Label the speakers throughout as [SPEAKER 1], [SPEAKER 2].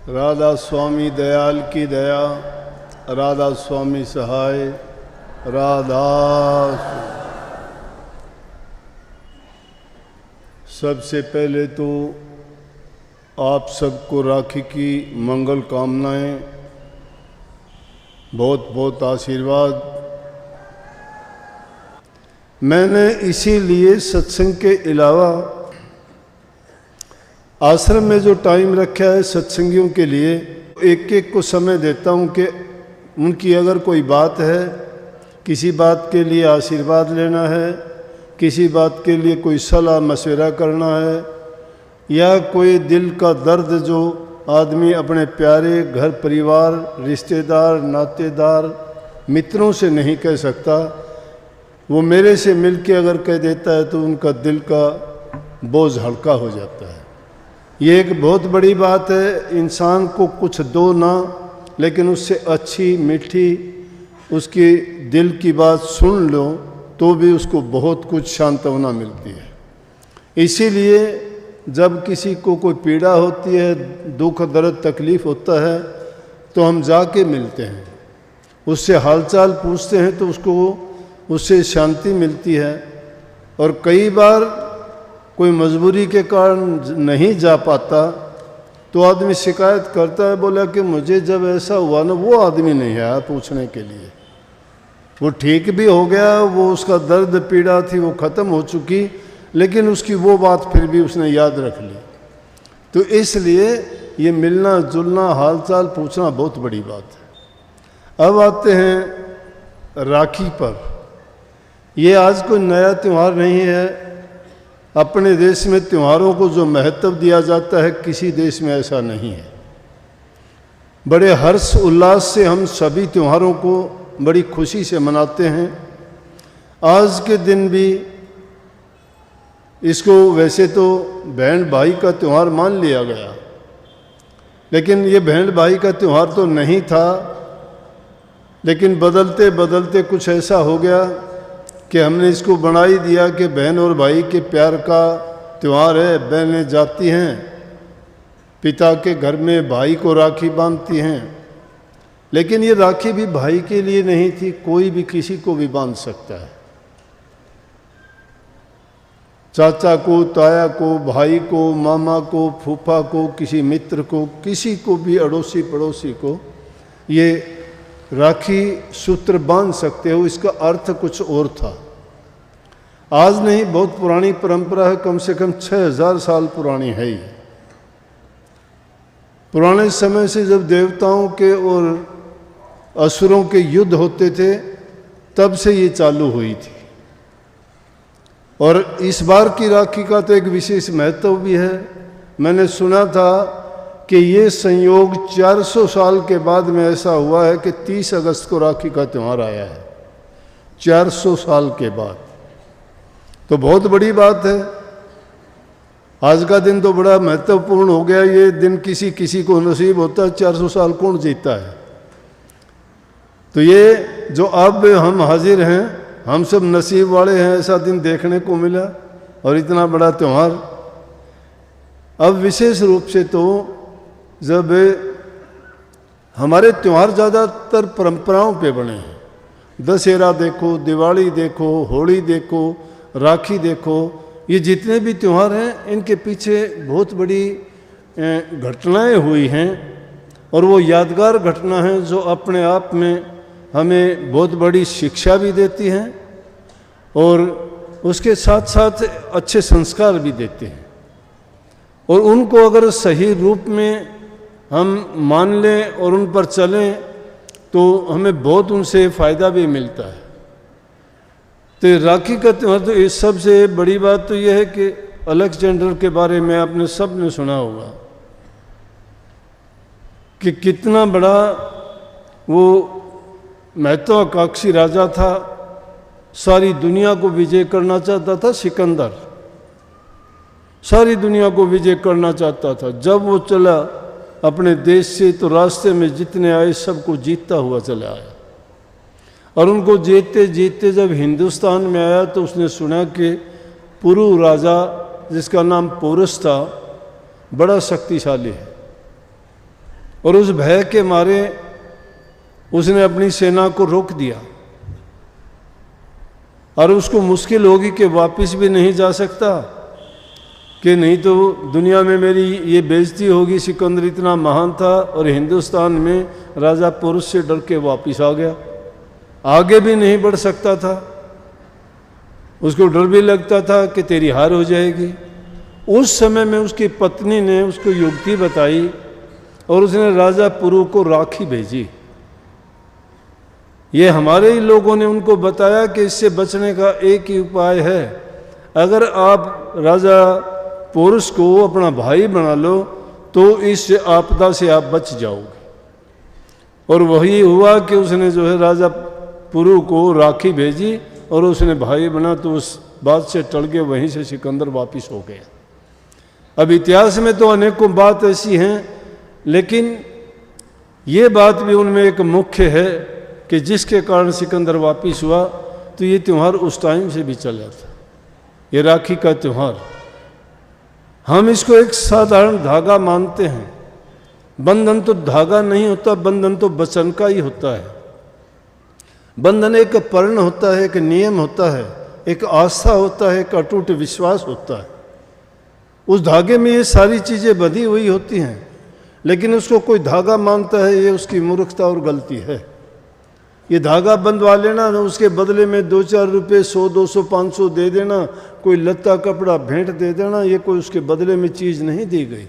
[SPEAKER 1] राधा स्वामी दयाल की दया, राधा स्वामी सहाय, राधा। सबसे पहले तो आप सबको राखी की मंगल कामनाएं, बहुत बहुत आशीर्वाद। मैंने इसीलिए सत्संग के अलावा आश्रम में जो टाइम रखा है सत्संगियों के लिए, एक एक को समय देता हूँ कि उनकी अगर कोई बात है, किसी बात के लिए आशीर्वाद लेना है, किसी बात के लिए कोई सलाह मशवरा करना है, या कोई दिल का दर्द जो आदमी अपने प्यारे घर परिवार, रिश्तेदार, नातेदार, मित्रों से नहीं कह सकता, वो मेरे से मिलके अगर कह देता है तो उनका दिल का बोझ हल्का हो जाता है। ये एक बहुत बड़ी बात है। इंसान को कुछ दो ना, लेकिन उससे अच्छी मीठी उसकी दिल की बात सुन लो तो भी उसको बहुत कुछ सांत्वना मिलती है। इसीलिए जब किसी को कोई पीड़ा होती है, दुख दर्द तकलीफ़ होता है, तो हम जाके मिलते हैं, उससे हालचाल पूछते हैं तो उससे शांति मिलती है। और कई बार कोई मजबूरी के कारण नहीं जा पाता तो आदमी शिकायत करता है, बोला कि मुझे जब ऐसा हुआ ना, वो आदमी नहीं आया पूछने के लिए, वो ठीक भी हो गया, वो उसका दर्द पीड़ा थी वो ख़त्म हो चुकी, लेकिन उसकी वो बात फिर भी उसने याद रख ली। तो इसलिए ये मिलना जुलना, हालचाल पूछना बहुत बड़ी बात है। अब आते हैं राखी पर। ये आज कोई नया त्यौहार नहीं है। अपने देश में त्योहारों को जो महत्व दिया जाता है, किसी देश में ऐसा नहीं है। बड़े हर्ष उल्लास से हम सभी त्योहारों को बड़ी खुशी से मनाते हैं। आज के दिन भी इसको वैसे तो बहन भाई का त्यौहार मान लिया गया, लेकिन ये बहन भाई का त्यौहार तो नहीं था। लेकिन बदलते बदलते कुछ ऐसा हो गया कि हमने इसको बना ही दिया कि बहन और भाई के प्यार का त्यौहार है। बहनें जाती हैं पिता के घर में, भाई को राखी बांधती हैं। लेकिन ये राखी भी भाई के लिए नहीं थी, कोई भी किसी को भी बांध सकता है। चाचा को, ताया को, भाई को, मामा को, फूफा को, किसी मित्र को, किसी को भी, अड़ोसी पड़ोसी को ये राखी सूत्र बांध सकते हो। इसका अर्थ कुछ और था। आज नहीं, बहुत पुरानी परंपरा है, कम से कम 6000 साल पुरानी है ये। पुराने समय से जब देवताओं के और असुरों के युद्ध होते थे, तब से ये चालू हुई थी। और इस बार की राखी का तो एक विशेष महत्व भी है। मैंने सुना था कि ये संयोग 400 साल के बाद में ऐसा हुआ है कि 30 अगस्त को राखी का त्यौहार आया है, 400 साल के बाद। तो बहुत बड़ी बात है। आज का दिन तो बड़ा महत्वपूर्ण हो गया। ये दिन किसी किसी को नसीब होता है, 400 साल कौन जीता है। तो ये जो अब हम हाजिर हैं, हम सब नसीब वाले हैं, ऐसा दिन देखने को मिला और इतना बड़ा त्यौहार। अब विशेष रूप से तो जब हमारे त्यौहार ज़्यादातर परंपराओं पे बने हैं, दशहरा देखो, दिवाली देखो, होली देखो, राखी देखो, ये जितने भी त्यौहार हैं इनके पीछे बहुत बड़ी घटनाएं हुई हैं। और वो यादगार घटना है जो अपने आप में हमें बहुत बड़ी शिक्षा भी देती हैं और उसके साथ साथ अच्छे संस्कार भी देते हैं। और उनको अगर सही रूप में हम मान लें और उन पर चलें तो हमें बहुत उनसे फ़ायदा भी मिलता है। तो राखी का त्यौहार, तो इस सबसे बड़ी बात तो यह है कि अलेक्जेंडर के बारे में आपने सब ने सुना होगा कि कितना बड़ा वो महत्वाकांक्षी राजा था। सारी दुनिया को विजय करना चाहता था सिकंदर, सारी दुनिया को विजय करना चाहता था। जब वो चला अपने देश से तो रास्ते में जितने आए सबको जीतता हुआ चला आया। और उनको जीतते जीतते जब हिंदुस्तान में आया तो उसने सुना कि पुरु राजा, जिसका नाम पोरस था, बड़ा शक्तिशाली है। और उस भय के मारे उसने अपनी सेना को रोक दिया और उसको मुश्किल होगी कि वापस भी नहीं जा सकता, कि नहीं तो दुनिया में मेरी ये बेइज्जती होगी, सिकंदर इतना महान था और हिंदुस्तान में राजा पुरुष से डर के वापस आ गया, आगे भी नहीं बढ़ सकता था। उसको डर भी लगता था कि तेरी हार हो जाएगी। उस समय में उसकी पत्नी ने उसको युक्ति बताई और उसने राजा पुरु को राखी भेजी। ये हमारे ही लोगों ने उनको बताया कि इससे बचने का एक ही उपाय है, अगर आप राजा पुरुष को अपना भाई बना लो तो इस आपदा से आप बच जाओगे। और वही हुआ कि उसने जो है राजा पुरु को राखी भेजी और उसने भाई बना, तो उस बात से टल के वहीं से सिकंदर वापिस हो गया। अब इतिहास में तो अनेकों बात ऐसी हैं, लेकिन ये बात भी उनमें एक मुख्य है कि जिसके कारण सिकंदर वापिस हुआ। तो ये त्यौहार उस टाइम से भी चला था, ये राखी का त्यौहार। हम इसको एक साधारण धागा मानते हैं। बंधन तो धागा नहीं होता, बंधन तो वचन का ही होता है। बंधन एक पर्ण होता है, एक नियम होता है, एक आस्था होता है, एक अटूट विश्वास होता है। उस धागे में ये सारी चीज़ें बंधी हुई होती हैं, लेकिन उसको कोई धागा मानता है, ये उसकी मूर्खता और गलती है। ये धागा बंधवा लेना, उसके बदले में 2-4 रुपये 100, 200, 500 दे देना, कोई लत्ता कपड़ा भेंट दे देना, ये कोई उसके बदले में चीज़ नहीं दी गई।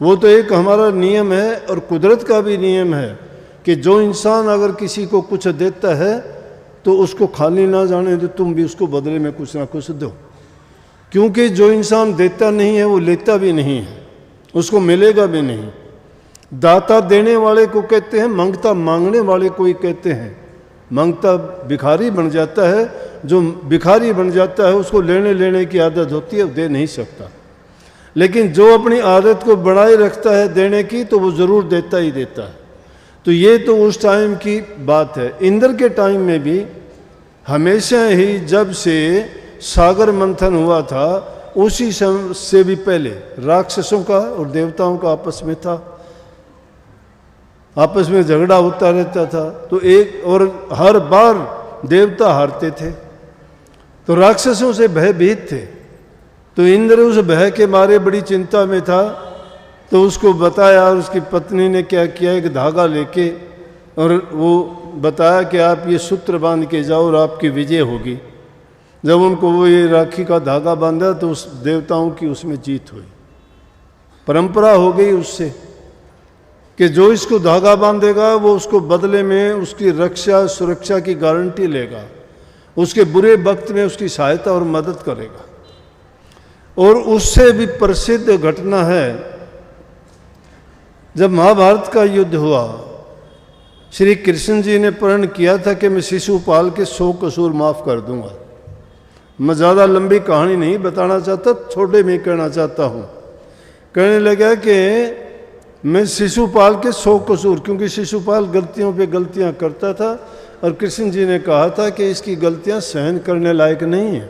[SPEAKER 1] वो तो एक हमारा नियम है और कुदरत का भी नियम है कि जो इंसान अगर किसी को कुछ देता है तो उसको खाली ना जाने दो, तुम भी उसको बदले में कुछ ना कुछ दो। क्योंकि जो इंसान देता नहीं है वो लेता भी नहीं है, उसको मिलेगा भी नहीं। दाता देने वाले को कहते हैं, मांगता मांगने वाले को ही कहते हैं। मांगता भिखारी बन जाता है, जो भिखारी बन जाता है उसको लेने की आदत होती है, वो दे नहीं सकता। लेकिन जो अपनी आदत को बढ़ाए रखता है देने की, तो वो ज़रूर देता ही देता है। तो ये तो उस टाइम की बात है। इंद्र के टाइम में भी हमेशा ही, जब से सागर मंथन हुआ था उसी समय से भी पहले राक्षसों का और देवताओं का आपस में था, आपस में झगड़ा होता रहता था। तो एक और हर बार देवता हारते थे, तो राक्षसों से भयभीत थे। तो इंद्र उस भय के मारे बड़ी चिंता में था, तो उसको बताया। और उसकी पत्नी ने क्या किया, एक धागा लेके और वो बताया कि आप ये सूत्र बांध के जाओ और आपकी विजय होगी। जब उनको वो ये राखी का धागा बांधा तो उस देवताओं की उसमें जीत हुई। परंपरा हो गई उससे कि जो इसको धागा बांधेगा वो उसको बदले में उसकी रक्षा सुरक्षा की गारंटी लेगा, उसके बुरे वक्त में उसकी सहायता और मदद करेगा। और उससे भी प्रसिद्ध घटना है, जब महाभारत का युद्ध हुआ, श्री कृष्ण जी ने प्रण किया था कि मैं शिशुपाल के 100 कसूर माफ़ कर दूंगा। मैं ज़्यादा लंबी कहानी नहीं बताना चाहता, छोटे में कहना चाहता हूँ। कहने लगा कि मैं शिशुपाल के 100 कसूर, क्योंकि शिशुपाल गलतियों पे गलतियाँ करता था और कृष्ण जी ने कहा था कि इसकी गलतियाँ सहन करने लायक नहीं है।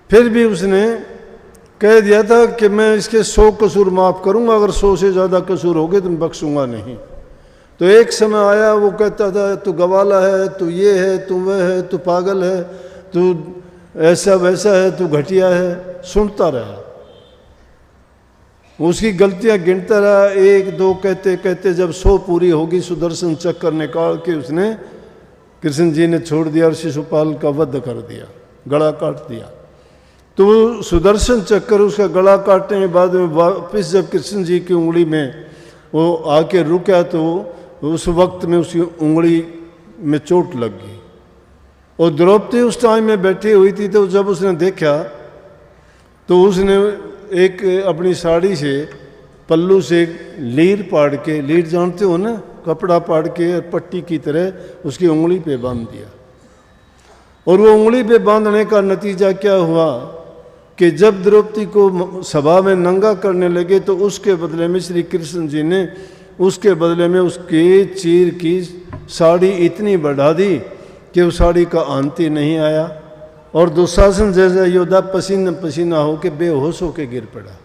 [SPEAKER 1] फिर भी उसने कह दिया था कि मैं इसके 100 कसूर माफ़ करूंगा, अगर 100 से ज़्यादा कसूर हो गए तो मैं बख्शूंगा नहीं। तो एक समय आया वो कहता था तू गवाला है, तू ये है, तू वह है, तू पागल है, तू ऐसा वैसा है, तू घटिया है। सुनता रहा, उसकी गलतियां गिनता रहा, 1-2 कहते कहते जब 100 पूरी होगी, सुदर्शन चक्कर निकाल के उसने कृष्ण जी ने छोड़ दिया और शिशुपाल का वध कर दिया, गला काट दिया। तो सुदर्शन चक्कर उसका गला काटने के बाद में वापस जब कृष्ण जी की उंगली में वो आके रुका तो उस वक्त में उसकी उंगली में चोट लग गई। और द्रौपदी उस टाइम में बैठी हुई थी, तो जब उसने देखा तो उसने एक अपनी साड़ी से पल्लू से लीर पाड़ के, लीर जानते हो ना, कपड़ा पाड़ के पट्टी की तरह उसकी उंगली पे बांध दिया। और वो उंगली पे बांधने का नतीजा क्या हुआ कि जब द्रौपदी को सभा में नंगा करने लगे तो उसके बदले में श्री कृष्ण जी ने उसके बदले में उसके चीर की साड़ी इतनी बढ़ा दी कि उस साड़ी का अंत ही नहीं आया। और दुशासन जैसा योद्धा पसीना पसीना होकर बेहोश होकर गिर पड़ा।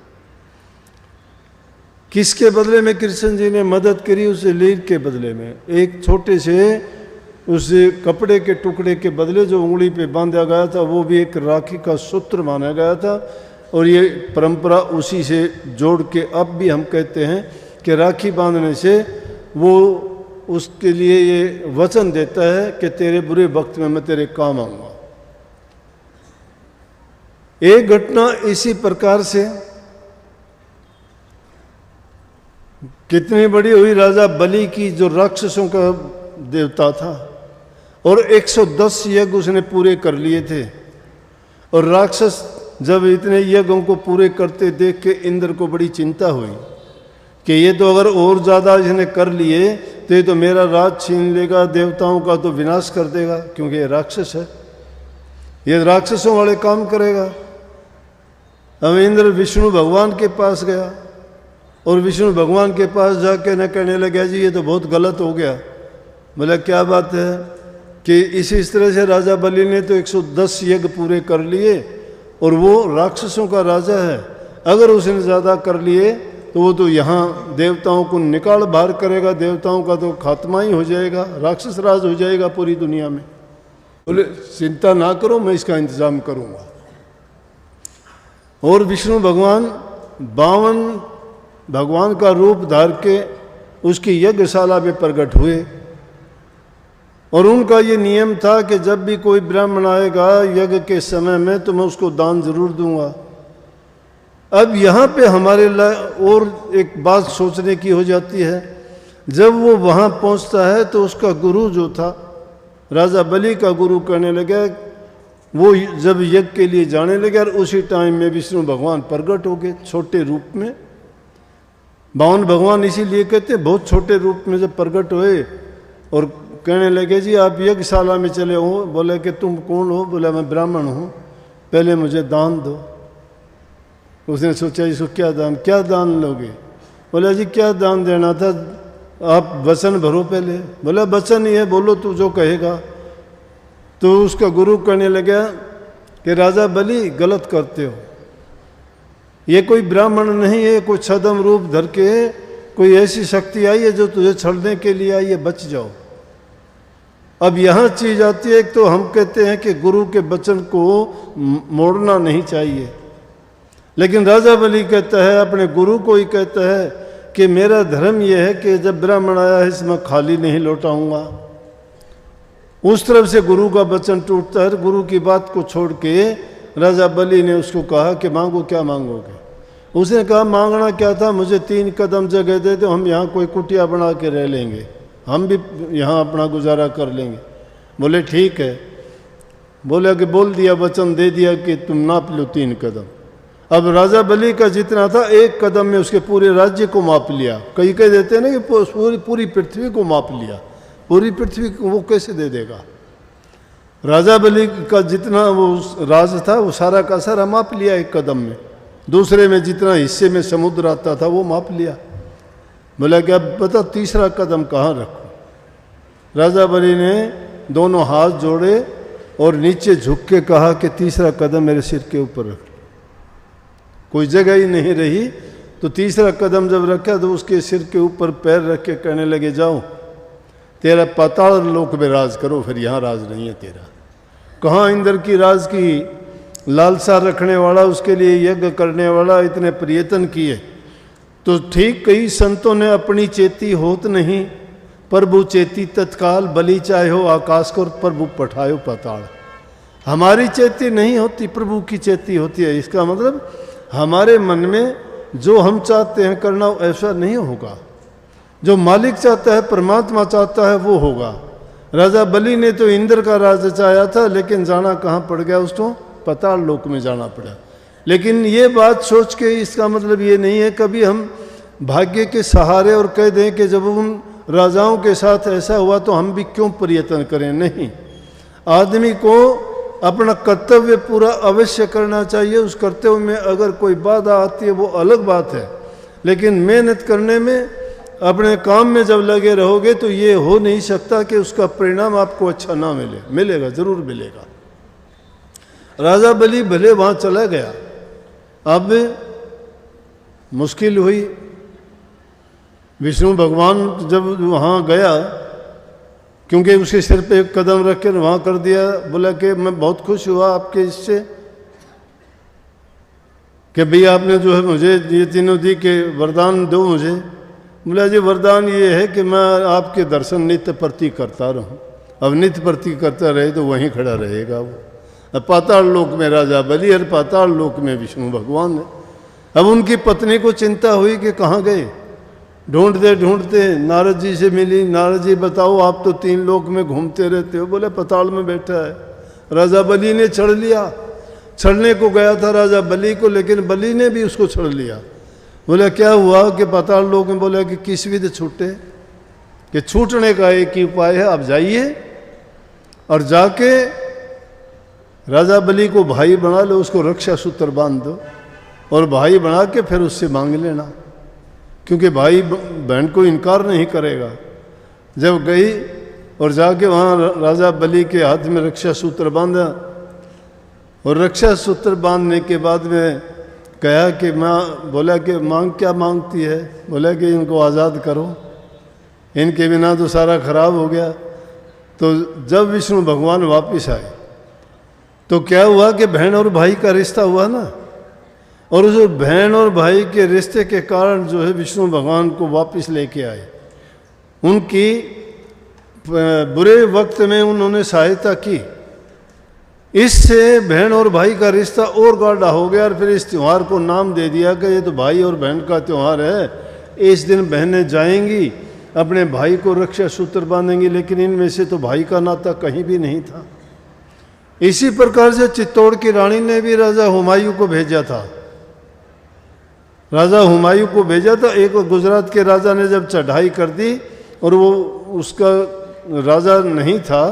[SPEAKER 1] किसके बदले में कृष्ण जी ने मदद करी? उस लीर के बदले में। एक छोटे से उस कपड़े के टुकड़े के बदले जो उंगली पे बांधा गया था वो भी एक राखी का सूत्र माना गया था। और ये परंपरा उसी से जोड़ के अब भी हम कहते हैं कि राखी बांधने से वो उसके लिए ये वचन देता है कि तेरे बुरे वक्त में मैं तेरे काम आऊँगा। एक घटना इसी प्रकार से कितनी बड़ी हुई, राजा बलि की जो राक्षसों का देवता था, और 110 यज्ञ उसने पूरे कर लिए थे। और राक्षस जब इतने यज्ञों को पूरे करते देख के इंद्र को बड़ी चिंता हुई कि ये तो अगर और ज़्यादा इसने कर लिए तो ये तो मेरा राज छीन लेगा, देवताओं का तो विनाश कर देगा, क्योंकि ये राक्षस है, ये राक्षसों वाले काम करेगा। अब इंद्र विष्णु भगवान के पास गया और विष्णु भगवान के पास जाके न कहने लगा जी ये तो बहुत गलत हो गया। बोला क्या बात है? कि इस तरह से राजा बलि ने तो 110 यज्ञ पूरे कर लिए और वो राक्षसों का राजा है, अगर उसने ज़्यादा कर लिए तो वो तो यहाँ देवताओं को निकाल बाहर करेगा, देवताओं का तो खात्मा ही हो जाएगा, राक्षस राज हो जाएगा पूरी दुनिया में। बोले चिंता ना करो, मैं इसका इंतज़ाम करूँगा। और विष्णु भगवान 52 भगवान का रूप धार के उसकी यज्ञशाला में प्रकट हुए। और उनका ये नियम था कि जब भी कोई ब्राह्मण आएगा यज्ञ के समय में तो मैं उसको दान जरूर दूंगा। अब यहाँ पे हमारे लिए और एक बात सोचने की हो जाती है, जब वो वहाँ पहुँचता है तो उसका गुरु जो था, राजा बलि का गुरु कहने लगा, वो जब यज्ञ के लिए जाने लगे और उसी टाइम में विष्णु भगवान प्रकट हो गए छोटे रूप में। 52 भगवान इसीलिए कहते हैं, बहुत छोटे रूप में जब प्रकट हुए और कहने लगे जी आप यज्ञशाला में चले हो। बोले कि तुम कौन हो? बोला मैं ब्राह्मण हूँ, पहले मुझे दान दो। उसने सोचा इसको क्या दान लोगे? बोला जी क्या दान देना था, आप वचन भरो पहले। बोला वचन ही है, बोलो तू जो कहेगा। तो उसका गुरु कहने लगा कि राजा बलि गलत करते हो, ये कोई ब्राह्मण नहीं है, कोई छद्म रूप धर के कोई ऐसी शक्ति आई है जो तुझे छड़ने के लिए आई है, बच जाओ। अब यहाँ चीज आती है, एक तो हम कहते हैं कि गुरु के वचन को मोड़ना नहीं चाहिए, लेकिन राजा बलि कहता है, अपने गुरु को ही कहता है कि मेरा धर्म यह है कि जब ब्राह्मण आया है इसमें खाली नहीं लौटाऊंगा। उस तरफ से गुरु का वचन टूटता है। गुरु की बात को छोड़ के राजा बलि ने उसको कहा कि मांगो, क्या मांगोगे? उसने कहा मांगना क्या था, मुझे 3 कदम जगह दे दो, हम यहाँ कोई कुटिया बना के रह लेंगे, हम भी यहाँ अपना गुजारा कर लेंगे। बोले ठीक है। बोले कि बोल दिया, वचन दे दिया कि तुम नाप लो 3 कदम। अब राजा बलि का जितना था 1 कदम में उसके पूरे राज्य को माप लिया। कई कह देते हैं ना कि पूरी पृथ्वी को माप लिया। पूरी पृथ्वी को वो कैसे दे देगा? राजा बलि का जितना वो राज था वो सारा का सारा माप लिया 1 कदम में। दूसरे में जितना हिस्से में समुद्र आता था वो माप लिया। बोला कि अब बता तीसरा कदम कहाँ रखूं? राजा बलि ने दोनों हाथ जोड़े और नीचे झुक के कहा कि तीसरा कदम मेरे सिर के ऊपर रख। कोई जगह ही नहीं रही, तो तीसरा कदम जब रखा तो उसके सिर के ऊपर पैर रख के कहने लगे जाओ तेरा पाताल लोक में राज करो, फिर यहाँ राज नहीं है तेरा। कहाँ इंद्र की राज की लालसा रखने वाला, उसके लिए यज्ञ करने वाला इतने प्रयत्न किए। तो ठीक कई संतों ने अपनी चेती होत नहीं, प्रभु चेती तत्काल, बलि चाहे हो आकाश को प्रभु पठायो पाताल। हमारी चेती नहीं होती, प्रभु की चेती होती है। इसका मतलब हमारे मन में जो हम चाहते हैं करना ऐसा नहीं होगा, जो मालिक चाहता है, परमात्मा चाहता है वो होगा। राजा बलि ने तो इंद्र का राज चाहा था, लेकिन जाना कहाँ पड़ गया उसको? पाताल लोक में जाना पड़ा। लेकिन ये बात सोच के इसका मतलब ये नहीं है कभी हम भाग्य के सहारे और कह दें कि जब उन राजाओं के साथ ऐसा हुआ तो हम भी क्यों प्रयत्न करें। नहीं, आदमी को अपना कर्तव्य पूरा अवश्य करना चाहिए। उस कर्तव्य में अगर कोई बाधा आती है वो अलग बात है, लेकिन मेहनत करने में, अपने काम में जब लगे रहोगे तो ये हो नहीं सकता कि उसका परिणाम आपको अच्छा ना मिले। मिलेगा, जरूर मिलेगा। राजा बलि भले वहाँ चला गया, अब मुश्किल हुई विष्णु भगवान जब वहाँ गया, क्योंकि उसके सिर पे एक कदम रख कर वहाँ कर दिया, बोला कि मैं बहुत खुश हुआ आपके इससे कि भैया आपने जो है मुझे ये तीनों दी के वरदान दो मुझे। बोला जी वरदान ये है कि मैं आपके दर्शन नित्य प्रति करता रहूं। अब नित्य प्रति करता रहे तो वहीं खड़ा रहेगा वो। अब पाताल लोक में राजा बलि और पाताल लोक में विष्णु भगवान है। अब उनकी पत्नी को चिंता हुई कि कहाँ गए, ढूंढते ढूंढते नारद जी से मिली। नारद जी बताओ आप तो 3 लोक में घूमते रहते हो। बोले पाताल में बैठा है। राजा बलि ने छड़ लिया, छड़ने को गया था राजा बलि को, लेकिन बलि ने भी उसको छड़ लिया। बोला क्या हुआ कि पाताल लोक में, बोला कि किस विध छूटे, कि छूटने का एक ही उपाय है, आप जाइए और जाके राजा बलि को भाई बना लो, उसको रक्षा सूत्र बांध दो और भाई बना के फिर उससे मांग लेना, क्योंकि भाई बहन को इनकार नहीं करेगा। जब गई और जाके वहाँ राजा बलि के हाथ में रक्षा सूत्र बांधा और रक्षा सूत्र बांधने के बाद में कहा कि माँ, बोला कि मांग क्या मांगती है। बोला कि इनको आज़ाद करो, इनके बिना तो सारा खराब हो गया। तो जब विष्णु भगवान वापस आए तो क्या हुआ कि बहन और भाई का रिश्ता हुआ ना, और उस बहन और भाई के रिश्ते के कारण जो है विष्णु भगवान को वापस लेके आए। उनकी बुरे वक्त में उन्होंने सहायता की, इससे बहन और भाई का रिश्ता और गाढ़ा हो गया। और फिर इस त्यौहार को नाम दे दिया कि ये तो भाई और बहन का त्यौहार है। इस दिन बहनें जाएंगी अपने भाई को रक्षा सूत्र बांधेंगी, लेकिन इनमें से तो भाई का नाता कहीं भी नहीं था। इसी प्रकार से चित्तौड़ की रानी ने भी राजा हुमायूं को भेजा था। राजा हुमायूं को भेजा था। एक गुजरात के राजा ने जब चढ़ाई कर दी और वो उसका राजा नहीं था,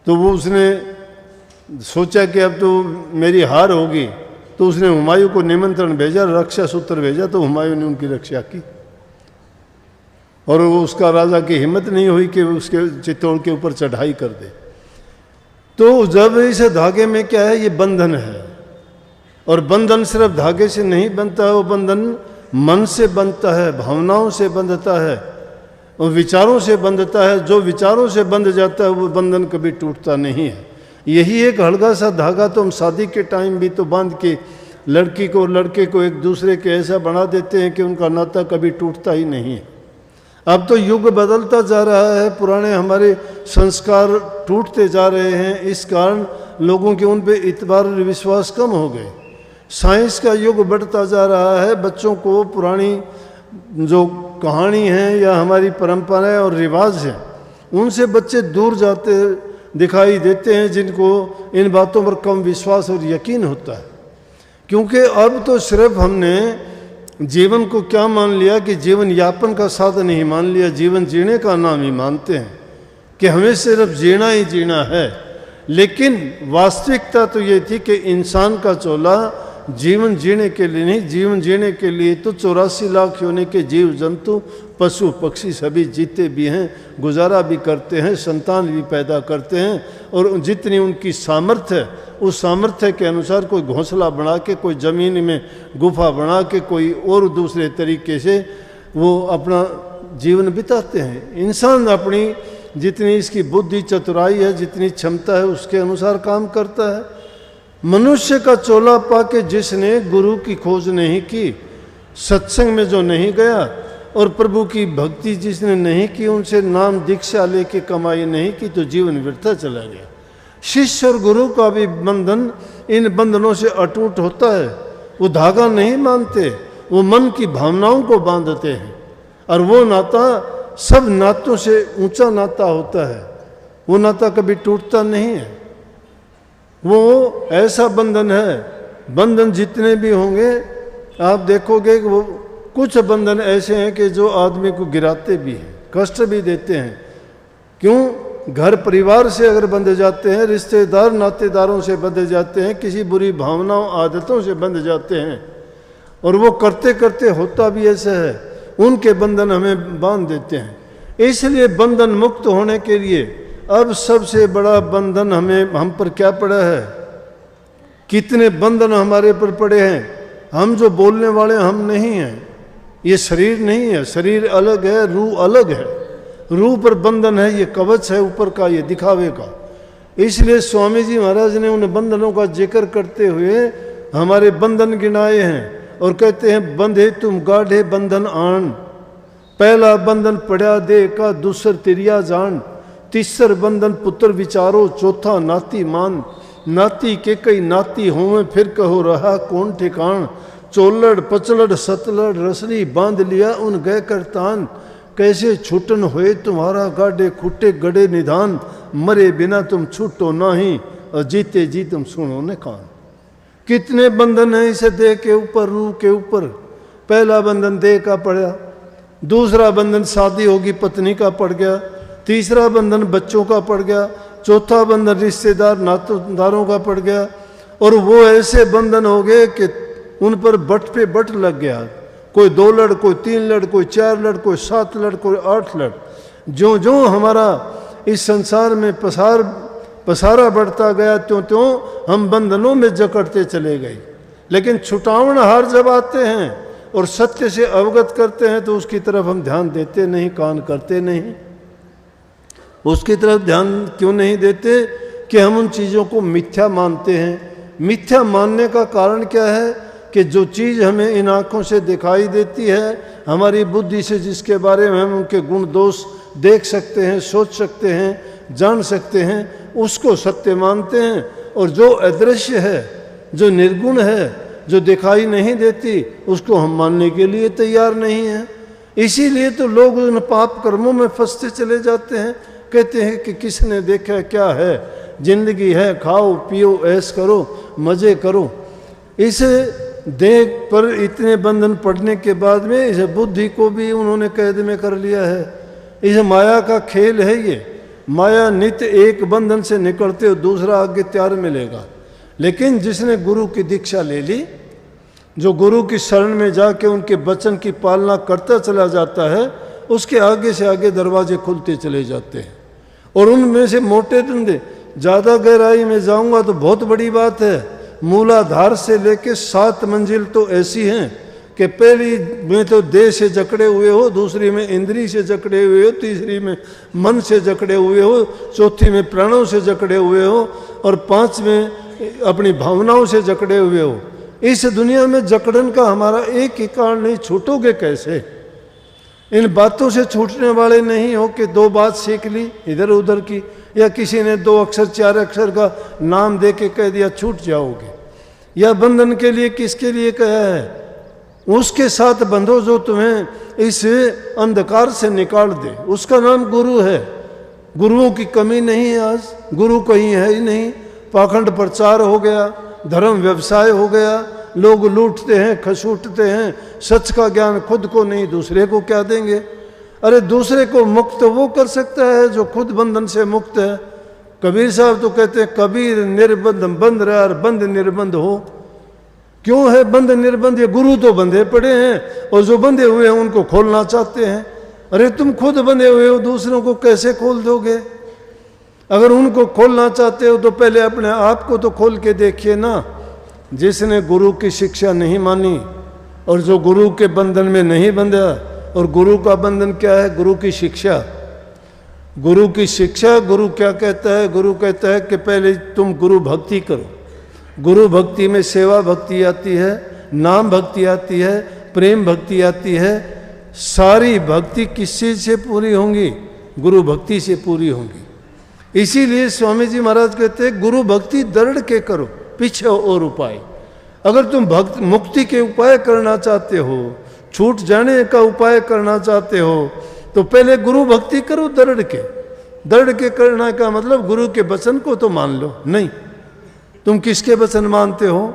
[SPEAKER 1] तो वो उसने सोचा कि अब तो मेरी हार होगी, तो उसने हुमायूं को निमंत्रण भेजा, रक्षा सूत्र भेजा, तो हुमायूं ने उनकी रक्षा की। और वो उसका राजा की हिम्मत नहीं हुई कि उसके चित्तौड़ के ऊपर चढ़ाई कर दे। तो जब इस धागे में क्या है, ये बंधन है, और बंधन सिर्फ धागे से नहीं बनता है, वो बंधन मन से बनता है, भावनाओं से बंधता है और विचारों से बंधता है। जो विचारों से बंध जाता है वो बंधन कभी टूटता नहीं है। यही एक हल्का सा धागा तो हम शादी के टाइम भी तो बांध के लड़की को और लड़के को एक दूसरे के ऐसा बना देते हैं कि उनका नाता कभी टूटता ही नहीं है। अब तो युग बदलता जा रहा है, पुराने हमारे संस्कार टूटते जा रहे हैं, इस कारण लोगों के उन पे इतबार और विश्वास कम हो गए। साइंस का युग बढ़ता जा रहा है, बच्चों को पुरानी जो कहानी है या हमारी परंपराएं और रिवाज हैं उनसे बच्चे दूर जाते दिखाई देते हैं, जिनको इन बातों पर कम विश्वास और यकीन होता है। क्योंकि अब तो सिर्फ हमने जीवन को क्या मान लिया कि जीवन यापन का साधन ही मान लिया, जीवन जीने का नाम ही मानते हैं कि हमें सिर्फ जीना ही जीना है। लेकिन वास्तविकता तो ये थी कि इंसान का चोला जीवन जीने के लिए नहीं, जीवन जीने के लिए तो 84 लाख होने के जीव जंतु पशु पक्षी सभी जीते भी हैं, गुजारा भी करते हैं, संतान भी पैदा करते हैं, और जितनी उनकी सामर्थ्य है उस सामर्थ्य के अनुसार कोई घोंसला बना के, कोई ज़मीन में गुफा बना के, कोई और दूसरे तरीके से वो अपना जीवन बिताते हैं। इंसान अपनी जितनी इसकी बुद्धि चतुराई है, जितनी क्षमता है, उसके अनुसार काम करता है। मनुष्य का चोला पाके जिसने गुरु की खोज नहीं की, सत्संग में जो नहीं गया और प्रभु की भक्ति जिसने नहीं की, उनसे नाम दीक्षा लेके कमाई नहीं की, तो जीवन व्यर्थ चला गया। शिष्य और गुरु का भी बंधन इन बंधनों से अटूट होता है। वो धागा नहीं मानते, वो मन की भावनाओं को बांधते हैं, और वो नाता सब नातों से ऊंचा नाता होता है। वो नाता कभी टूटता नहीं है। वो ऐसा बंधन है, बंधन जितने भी होंगे आप देखोगे कि वो कुछ बंधन ऐसे हैं कि जो आदमी को गिराते भी हैं, कष्ट भी देते हैं। क्यों? घर परिवार से अगर बंधे जाते हैं, रिश्तेदार नातेदारों से बंधे जाते हैं, किसी बुरी भावनाओं आदतों से बंध जाते हैं, और वो करते करते होता भी ऐसा है, उनके बंधन हमें बांध देते हैं। इसलिए बंधन मुक्त होने के लिए अब सबसे बड़ा बंधन हम पर क्या पड़ा है? कितने बंधन हमारे पर पड़े हैं। हम जो बोलने वाले हम नहीं हैं, ये शरीर नहीं है, शरीर अलग है, रूह अलग है। रूह पर बंधन है, ये कवच है ऊपर का, ये दिखावे का। इसलिए स्वामी जी महाराज ने उन बंधनों का जिक्र करते हुए हमारे बंधन गिनाए हैं और कहते हैं, बंधे तुम गाढ़े बंधन आन, पहला बंधन पड़ा दे का, दूसर तिरिया जान, तीसर बंधन पुत्र विचारो, चौथा नाती मान, नाती के कई नाती होवे, फिर कहो रहा कौन ठिकान, चोलड़ पचलड़ सतलड़ रसरी बांध लिया उन गए करतान, कैसे छूटन होए तुम्हारा गाढ़े खुट्टे गड़े निधान, मरे बिना तुम छूटो नहीं और जीते जी तुम सुनो न कान। कितने बंधन हैं इसे देह के ऊपर, रूह के ऊपर। पहला बंधन देह का पड़ा, दूसरा बंधन शादी होगी पत्नी का पड़ गया, तीसरा बंधन बच्चों का पड़ गया, चौथा बंधन रिश्तेदार नातेदारों का पड़ गया, और वो ऐसे बंधन हो गए कि उन पर बट पे बट लग गया। कोई 2 लड़, कोई 3 लड़, कोई 4 लड़, कोई 7 लड़, कोई 8 लड़। जो जो हमारा इस संसार में पसारा बढ़ता गया, त्यों त्यों हम बंधनों में जकड़ते चले गए। लेकिन छुटावन हार जब आते हैं और सत्य से अवगत करते हैं तो उसकी तरफ हम ध्यान देते नहीं, कान करते नहीं। उसकी तरफ ध्यान क्यों नहीं देते कि हम उन चीज़ों को मिथ्या मानते हैं। मिथ्या मानने का कारण क्या है कि जो चीज़ हमें इन आँखों से दिखाई देती है, हमारी बुद्धि से जिसके बारे में हम उनके गुण दोष देख सकते हैं, सोच सकते हैं, जान सकते हैं, उसको सत्य मानते हैं। और जो अदृश्य है, जो निर्गुण है, जो दिखाई नहीं देती, उसको हम मानने के लिए तैयार नहीं हैं। इसीलिए तो लोग उन पाप कर्मों में फंसते चले जाते हैं। कहते हैं कि किसने देखा क्या है, जिंदगी है, खाओ पियो ऐश करो, मज़े करो। इस देह पर इतने बंधन पड़ने के बाद में इस बुद्धि को भी उन्होंने कैद में कर लिया है। इस माया का खेल है ये। माया नित्य एक बंधन से निकलते हो दूसरा आगे तैयार मिलेगा। लेकिन जिसने गुरु की दीक्षा ले ली, जो गुरु की शरण में जाके उनके वचन की पालना करता चला जाता है, उसके आगे से आगे दरवाजे खुलते चले जाते हैं। और उनमें से मोटे धंधे, ज़्यादा गहराई में जाऊंगा तो बहुत बड़ी बात है। मूलाधार से लेके 7 मंजिल तो ऐसी हैं कि पहली में तो देह से जकड़े हुए हो, दूसरी में इंद्री से जकड़े हुए हो, तीसरी में मन से जकड़े हुए हो, चौथी में प्राणों से जकड़े हुए हो, और 5 में अपनी भावनाओं से जकड़े हुए हो। इस दुनिया में जकड़न का हमारा एक ही कारण नहीं, छूटोगे कैसे? इन बातों से छूटने वाले नहीं हो कि 2 बात सीख ली इधर उधर की, या किसी ने 2 अक्षर 4 अक्षर का नाम दे के कह दिया छूट जाओगे। या बंधन के लिए किसके लिए कहा है? उसके साथ बंधो जो तुम्हें इस अंधकार से निकाल दे। उसका नाम गुरु है। गुरुओं की कमी नहीं है आज, गुरु कहीं है ही नहीं। पाखंड प्रचार हो गया, धर्म व्यवसाय हो गया, लोग लूटते हैं, खसूटते हैं, सच का ज्ञान खुद को नहीं दूसरे को क्या देंगे। अरे दूसरे को मुक्त वो कर सकता है जो खुद बंधन से मुक्त है। कबीर साहब तो कहते हैं, कबीर निर्बंध बंध रहा और बंध निर्बंध हो। क्यों है बंध निर्बंध? ये गुरु तो बंधे पड़े हैं और जो बंधे हुए हैं उनको खोलना चाहते हैं। अरे तुम खुद बंधे हुए हो, दूसरों को कैसे खोल दोगे? अगर उनको खोलना चाहते हो तो पहले अपने आप को तो खोल के देखिए ना। जिसने गुरु की शिक्षा नहीं मानी और जो गुरु के बंधन में नहीं बंधा, और गुरु का बंधन क्या है? गुरु की शिक्षा। गुरु की शिक्षा, गुरु क्या कहता है? गुरु कहता है कि पहले तुम गुरु भक्ति करो। गुरु भक्ति में सेवा भक्ति आती है, नाम भक्ति आती है, प्रेम भक्ति आती है। सारी भक्ति किस चीज से पूरी होंगी? गुरु भक्ति से पूरी होंगी। इसीलिए स्वामी जी महाराज कहते हैं, गुरु भक्ति दृढ़ के करो, पीछे और उपाय। अगर तुम भक्त मुक्ति के उपाय करना चाहते हो, छूट जाने का उपाय करना चाहते हो, तो पहले गुरु भक्ति करो दृढ़ के। दृढ़ के करना का मतलब गुरु के वचन को तो मान लो नहीं। तुम किसके वचन मानते हो?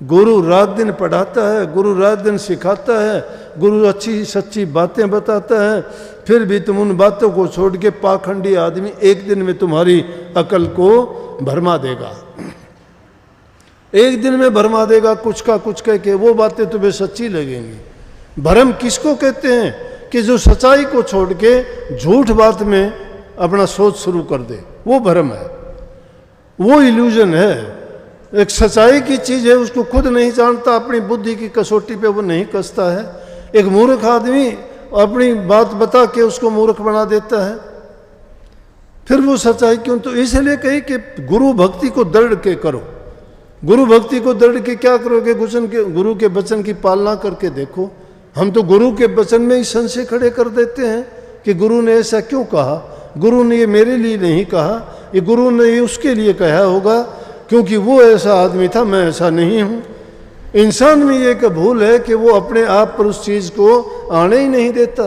[SPEAKER 1] गुरु रात दिन पढ़ाता है, गुरु रात दिन सिखाता है, गुरु अच्छी सच्ची बातें बताता है, फिर भी तुम उन बातों को छोड़ के पाखंडी आदमी एक दिन में तुम्हारी अकल को भरमा देगा। एक दिन में भरमा देगा, कुछ का कुछ कह के वो बातें तुम्हें सच्ची लगेंगी। भरम किसको कहते हैं? कि जो सच्चाई को छोड़ के झूठ बात में अपना सोच शुरू कर दे, वो भरम है, वो इल्यूजन है। एक सच्चाई की चीज़ है, उसको खुद नहीं जानता, अपनी बुद्धि की कसौटी पे वो नहीं कसता है, एक मूर्ख आदमी अपनी बात बता के उसको मूर्ख बना देता है, फिर वो सच्चाई क्यों? तो इसलिए कही कि गुरु भक्ति को दृढ़ के करो। गुरु भक्ति को दृढ़ के क्या करोगे? गुरु के वचन की पालना करके देखो। हम तो गुरु के वचन में ही संशय खड़े कर देते हैं कि गुरु ने ऐसा क्यों कहा, गुरु ने ये मेरे लिए नहीं कहा, ये गुरु ने ये उसके लिए कहा होगा क्योंकि वो ऐसा आदमी था, मैं ऐसा नहीं हूँ। इंसान में ये एक भूल है कि वो अपने आप पर उस चीज़ को आने ही नहीं देता,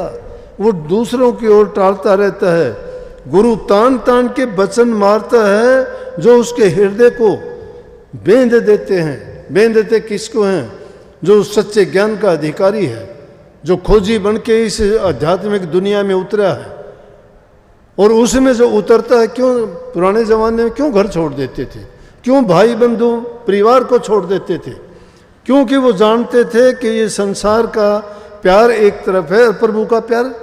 [SPEAKER 1] वो दूसरों की ओर टालता रहता है। गुरु तान तान के वचन मारता है जो उसके हृदय को बेंध देते हैं। बेंध देते किसको हैं? जो सच्चे ज्ञान का अधिकारी है, जो खोजी बन के इस आध्यात्मिक दुनिया में उतरा है। और उसमें जो उतरता है, क्यों पुराने ज़माने में क्यों घर छोड़ देते थे, क्यों भाई बंधु परिवार को छोड़ देते थे? क्योंकि वो जानते थे कि ये संसार का प्यार एक तरफ है और प्रभु का प्यार,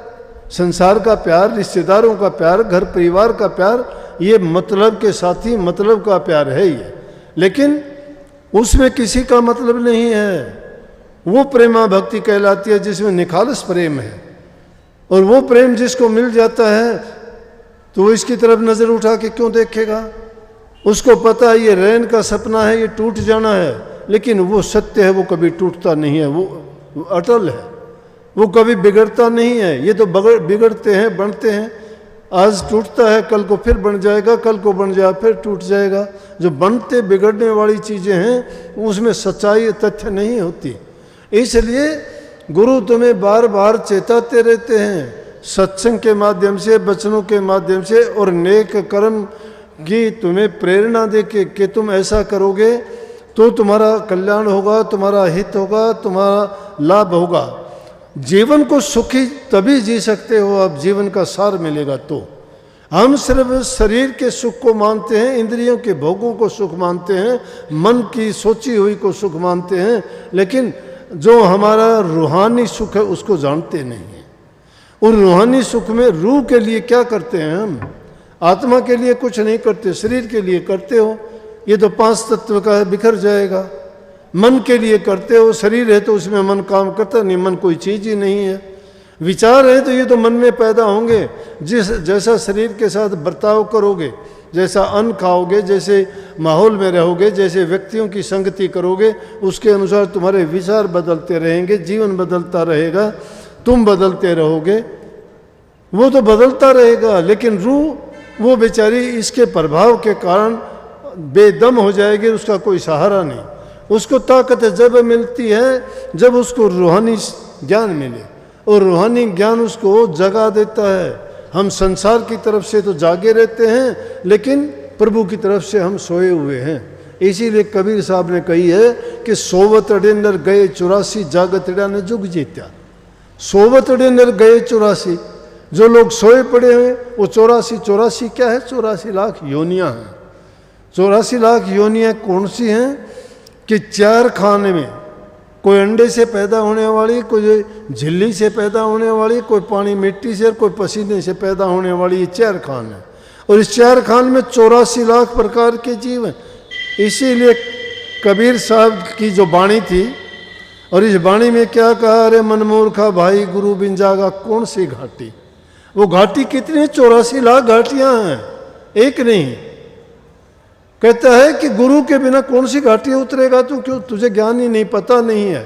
[SPEAKER 1] संसार का प्यार, रिश्तेदारों का प्यार, घर परिवार का प्यार, ये मतलब के साथी मतलब का प्यार है ये। लेकिन उसमें किसी का मतलब नहीं है। वो प्रेमा भक्ति कहलाती है जिसमें निखालस प्रेम है। और वो प्रेम जिसको मिल जाता है तो वो इसकी तरफ नज़र उठा के क्यों देखेगा? उसको पता है ये रैन का सपना है, ये टूट जाना है, लेकिन वो सत्य है, वो कभी टूटता नहीं है, वो अटल है, वो कभी बिगड़ता नहीं है। ये तो बिगड़ते हैं, बनते हैं, आज टूटता है, कल को फिर बन जाएगा, कल को बन जाए फिर टूट जाएगा। जो बनते बिगड़ने वाली चीज़ें हैं उसमें सच्चाई तथ्य नहीं होती। इसलिए गुरु तुम्हें बार बार चेताते रहते हैं सत्संग के माध्यम से, वचनों के माध्यम से और नेक कर्म की तुम्हें प्रेरणा दे के कि तुम ऐसा करोगे तो तुम्हारा कल्याण होगा, तुम्हारा हित होगा, तुम्हारा लाभ होगा। जीवन को सुखी तभी जी सकते हो आप, जीवन का सार मिलेगा तो। हम सिर्फ शरीर के सुख को मानते हैं, इंद्रियों के भोगों को सुख मानते हैं, मन की सोची हुई को सुख मानते हैं, लेकिन जो हमारा रूहानी सुख है उसको जानते नहीं हैं। और रूहानी सुख में रूह के लिए क्या करते हैं हम? आत्मा के लिए कुछ नहीं करते, शरीर के लिए करते हो, ये तो 5 तत्व का है, बिखर जाएगा। मन के लिए करते हो, शरीर है तो उसमें मन काम करता नहीं, मन कोई चीज़ ही नहीं है। विचार है तो ये तो मन में पैदा होंगे। जैसा शरीर के साथ बर्ताव करोगे, जैसा अन्न खाओगे, जैसे माहौल में रहोगे, जैसे व्यक्तियों की संगति करोगे, उसके अनुसार तुम्हारे विचार बदलते रहेंगे, जीवन बदलता रहेगा, तुम बदलते रहोगे, वो तो बदलता रहेगा। लेकिन रूह वो बेचारी इसके प्रभाव के कारण बेदम हो जाएगी, उसका कोई सहारा नहीं। उसको ताकत जब मिलती है जब उसको रूहानी ज्ञान मिले, और रूहानी ज्ञान उसको जगा देता है। हम संसार की तरफ से तो जागे रहते हैं, लेकिन प्रभु की तरफ से हम सोए हुए हैं। इसीलिए कबीर साहब ने कही है कि सोवत अड़े नर गए 84, जागत अड़ा ने जुग जीत्या। सोवत अड़े नर गए 84, जो लोग सोए पड़े हैं वो 84 क्या है? 84 लाख योनियाँ हैं। 84 लाख योनियाँ कौन सी हैं? कि 4 खाने में, कोई अंडे से पैदा होने वाली, कोई झिल्ली से पैदा होने वाली, कोई पानी मिट्टी से, कोई पसीने से पैदा होने वाली, ये 4 खान है। और इस 4 खान में 84 लाख प्रकार के जीव हैं। इसीलिए कबीर साहब की जो वाणी थी, और इस वाणी में क्या कहा? अरे मनमूर्खा भाई गुरु बिन जागा कौन सी घाटी। वो घाटी कितनी? 84 लाख घाटियां हैं, एक नहीं। कहता है कि गुरु के बिना कौन सी घाटी उतरेगा तू, क्यों तुझे ज्ञान ही नहीं, पता नहीं है।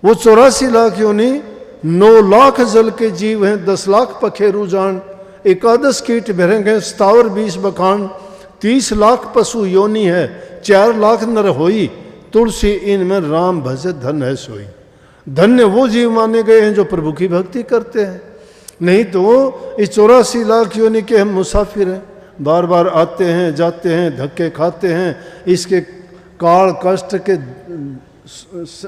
[SPEAKER 1] वो 84 लाख योनि, 9 लाख जल के जीव हैं, 10 लाख पखेरु जान, 11 कीट भरंग हैं, 27 20 बखान, 30 लाख पशु योनि है, 4 लाख नर होई, तुलसी इनमें राम भजे धन है सोई। धन्य वो जीव माने गए हैं जो प्रभु की भक्ति करते हैं। नहीं तो इस 84 लाख योनि के हम मुसाफिर हैं, बार बार आते हैं जाते हैं, धक्के खाते हैं, इसके काल कष्ट के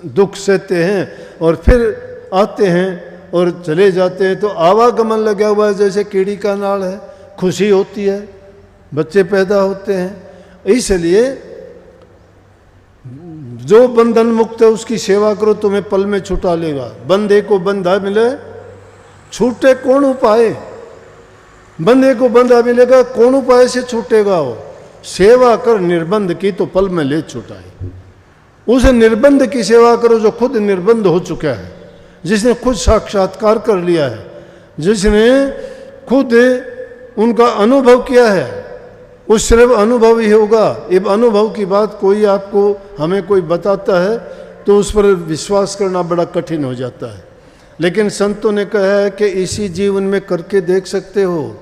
[SPEAKER 1] दुख सहते हैं और फिर आते हैं और चले जाते हैं। तो आवागमन लगा हुआ है, जैसे कीड़ी का नाल है, खुशी होती है, बच्चे पैदा होते हैं। इसलिए जो बंधन मुक्त है उसकी सेवा करो, तुम्हें पल में छुटा लेगा। बंधे को बंधा मिले छूटे कौन उपाय, बंधे को बंधा मिलेगा कौन उपाय से छूटेगा वो? सेवा कर निर्बंध की तो पल में ले छुटाए। उस निर्बंध की सेवा करो जो खुद निर्बंध हो चुका है। जिसने खुद साक्षात्कार कर लिया है, जिसने खुद उनका अनुभव किया है, उस सिर्फ अनुभव ही होगा। अब अनुभव की बात कोई आपको हमें कोई बताता है तो उस पर विश्वास करना बड़ा कठिन हो जाता है। लेकिन संतों ने कहा है कि इसी जीवन में करके देख सकते हो।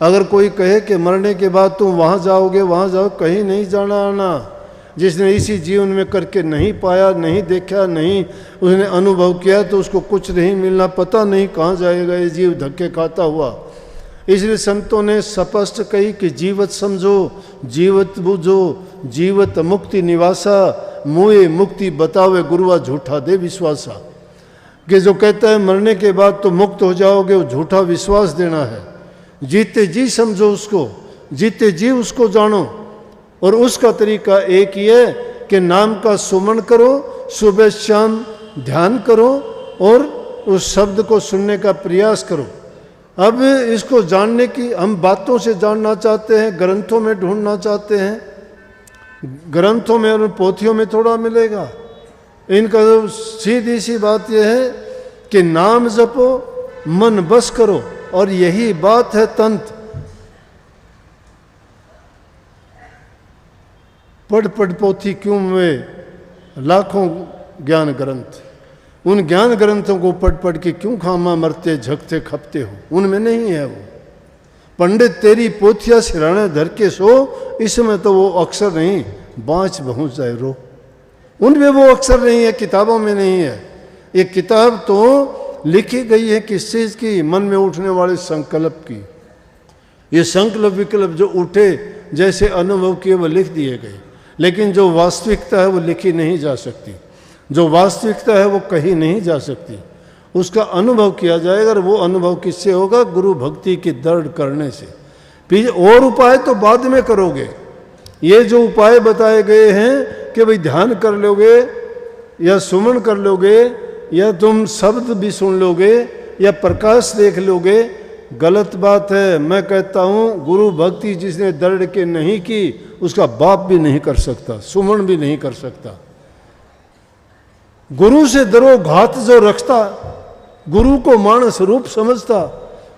[SPEAKER 1] अगर कोई कहे कि मरने के बाद तुम वहाँ जाओगे, वहाँ जाओ, कहीं नहीं जाना आना। जिसने इसी जीवन में करके नहीं पाया, नहीं देखा, नहीं उसने अनुभव किया, तो उसको कुछ नहीं मिलना, पता नहीं कहाँ जाएगा ये जीव धक्के खाता हुआ। इसलिए संतों ने स्पष्ट कही कि जीवत समझो, जीवत बुझो, जीवत मुक्ति निवासा, मुए मुक्ति बतावे गुरुआ झूठा दे विश्वासा। कि जो कहता है मरने के बाद तो मुक्त हो जाओगे, वो झूठा विश्वास देना है। जीते जी समझो उसको, जीते जी उसको जानो। और उसका तरीका एक ही है कि नाम का सुमन करो, सुबह शाम ध्यान करो और उस शब्द को सुनने का प्रयास करो। अब इसको जानने की हम बातों से जानना चाहते हैं, ग्रंथों में ढूंढना चाहते हैं, ग्रंथों में और पोथियों में थोड़ा मिलेगा। इनका तो सीधी सी बात यह है कि नाम जपो, मन बस करो, और यही बात है तंत्र। पढ़ पढ़ पोथी क्यों में लाखों ज्ञान ग्रंथ, उन ज्ञान ग्रंथों को पढ़ पढ़ के क्यों खामा मरते झकते खपते हो, उनमें नहीं है वो। पंडित तेरी पोथिया सिराने धर के सो, इसमें तो वो अक्षर नहीं, बाँच बहु जाए रो। उनमें वो अक्षर नहीं है, किताबों में नहीं है। ये किताब तो लिखी गई है किस चीज़ की? मन में उठने वाले संकल्प की। ये संकल्प विकल्प जो उठे, जैसे अनुभव किए, वो लिख दिए गए। लेकिन जो वास्तविकता है वो लिखी नहीं जा सकती, जो वास्तविकता है वो कहीं नहीं जा सकती। उसका अनुभव किया जाएगा, और वो अनुभव किससे होगा? गुरु भक्ति की दृढ़ करने से। फिर और उपाय तो बाद में करोगे। ये जो उपाय बताए गए हैं कि भाई ध्यान कर लोगे या सुमन कर लोगे या तुम शब्द भी सुन लोगे या प्रकाश देख लोगे, गलत बात है। मैं कहता हूँ गुरु भक्ति जिसने दृढ़ के नहीं की, उसका बाप भी नहीं कर सकता, सुमन भी नहीं कर सकता। गुरु से दरो घात जो रखता, गुरु को मानस रूप समझता,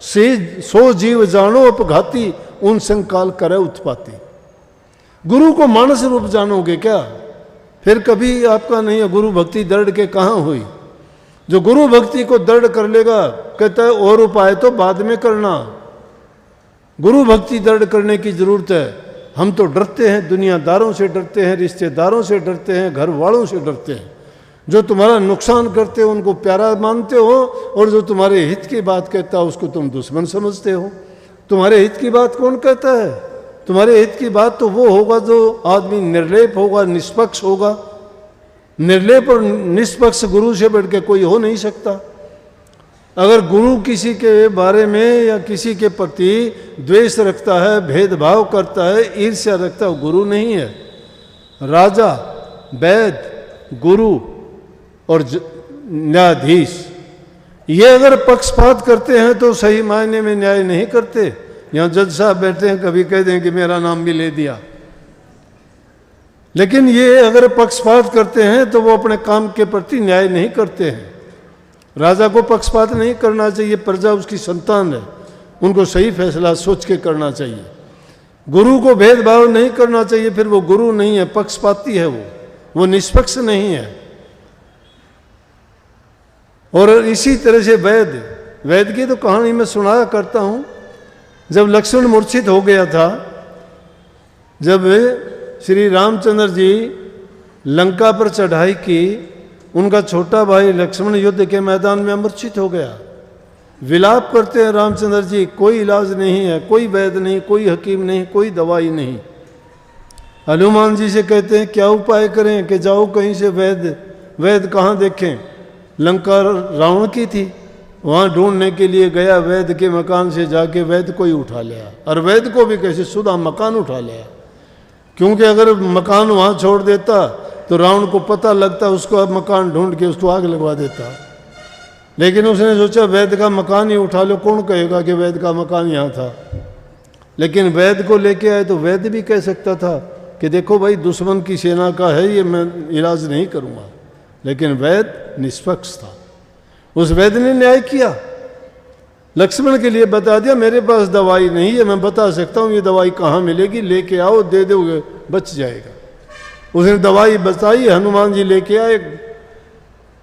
[SPEAKER 1] से सो जीव जानो अपघाती, उन संकाल करे उत्पाती। गुरु को मानस रूप जानोगे क्या? फिर कभी आपका नहीं है। गुरु भक्ति दृढ़ के कहाँ हुई? जो गुरु भक्ति को दृढ़ कर लेगा, कहता है और उपाय तो बाद में करना, गुरु भक्ति दृढ़ करने की जरूरत है। हम तो डरते हैं, दुनियादारों से डरते हैं, रिश्तेदारों से डरते हैं, घर वालों से डरते हैं। जो तुम्हारा नुकसान करते हो उनको प्यारा मानते हो, और जो तुम्हारे हित की बात कहता है उसको तुम दुश्मन समझते हो। तुम्हारे हित की बात कौन कहता है? तुम्हारे हित की बात तो वो होगा जो आदमी निर्लेप होगा, निष्पक्ष होगा। निर्लेप और निष्पक्ष गुरु से बढ़ के कोई हो नहीं सकता। अगर गुरु किसी के बारे में या किसी के प्रति द्वेष रखता है, भेदभाव करता है, ईर्ष्या रखता है, वो गुरु नहीं है। राजा, वैद्य, गुरु और न्यायाधीश, ये अगर पक्षपात करते हैं तो सही मायने में न्याय नहीं करते। यहाँ जज साहब बैठे हैं, कभी कह दें कि मेरा नाम भी ले दिया, लेकिन ये अगर पक्षपात करते हैं तो वो अपने काम के प्रति न्याय नहीं करते हैं। राजा को पक्षपात नहीं करना चाहिए, प्रजा उसकी संतान है, उनको सही फैसला सोच के करना चाहिए। गुरु को भेदभाव नहीं करना चाहिए, फिर वो गुरु नहीं है, पक्षपाती है, वो निष्पक्ष नहीं है। और इसी तरह से वैद्य की तो कहानी मैं सुनाया करता हूँ। जब लक्ष्मण मूर्छित हो गया था, जब श्री रामचंद्र जी लंका पर चढ़ाई की, उनका छोटा भाई लक्ष्मण युद्ध के मैदान में मूर्छित हो गया। विलाप करते हैं रामचंद्र जी, कोई इलाज नहीं है, कोई वैद्य नहीं, कोई हकीम नहीं, कोई दवाई नहीं। हनुमान जी से कहते हैं क्या उपाय करें? कि जाओ कहीं से वैद्य कहाँ देखें? लंका रावण की थी, वहाँ ढूंढने के लिए गया, वैद्य के मकान से जाके वैद्य को ही उठा लिया, और वैद्य को भी कैसे? सुधा मकान उठा लिया। क्योंकि अगर मकान वहाँ छोड़ देता तो रावण को पता लगता, उसको अब मकान ढूंढ के उसको आग लगवा देता। लेकिन उसने सोचा वैद्य का मकान ही उठा लो, कौन कहेगा कि वैद्य का मकान यहाँ था। लेकिन वैद्य को लेके आए तो वैद्य भी कह सकता था कि देखो भाई दुश्मन की सेना का है ये, मैं इलाज नहीं करूँगा। लेकिन वैद्य निष्पक्ष था, उस वैद्य ने न्याय किया, लक्ष्मण के लिए बता दिया मेरे पास दवाई नहीं है, मैं बता सकता हूँ ये दवाई कहाँ मिलेगी, लेके आओ, दे दोगे बच जाएगा। उसने दवाई बताई, हनुमान जी लेके आए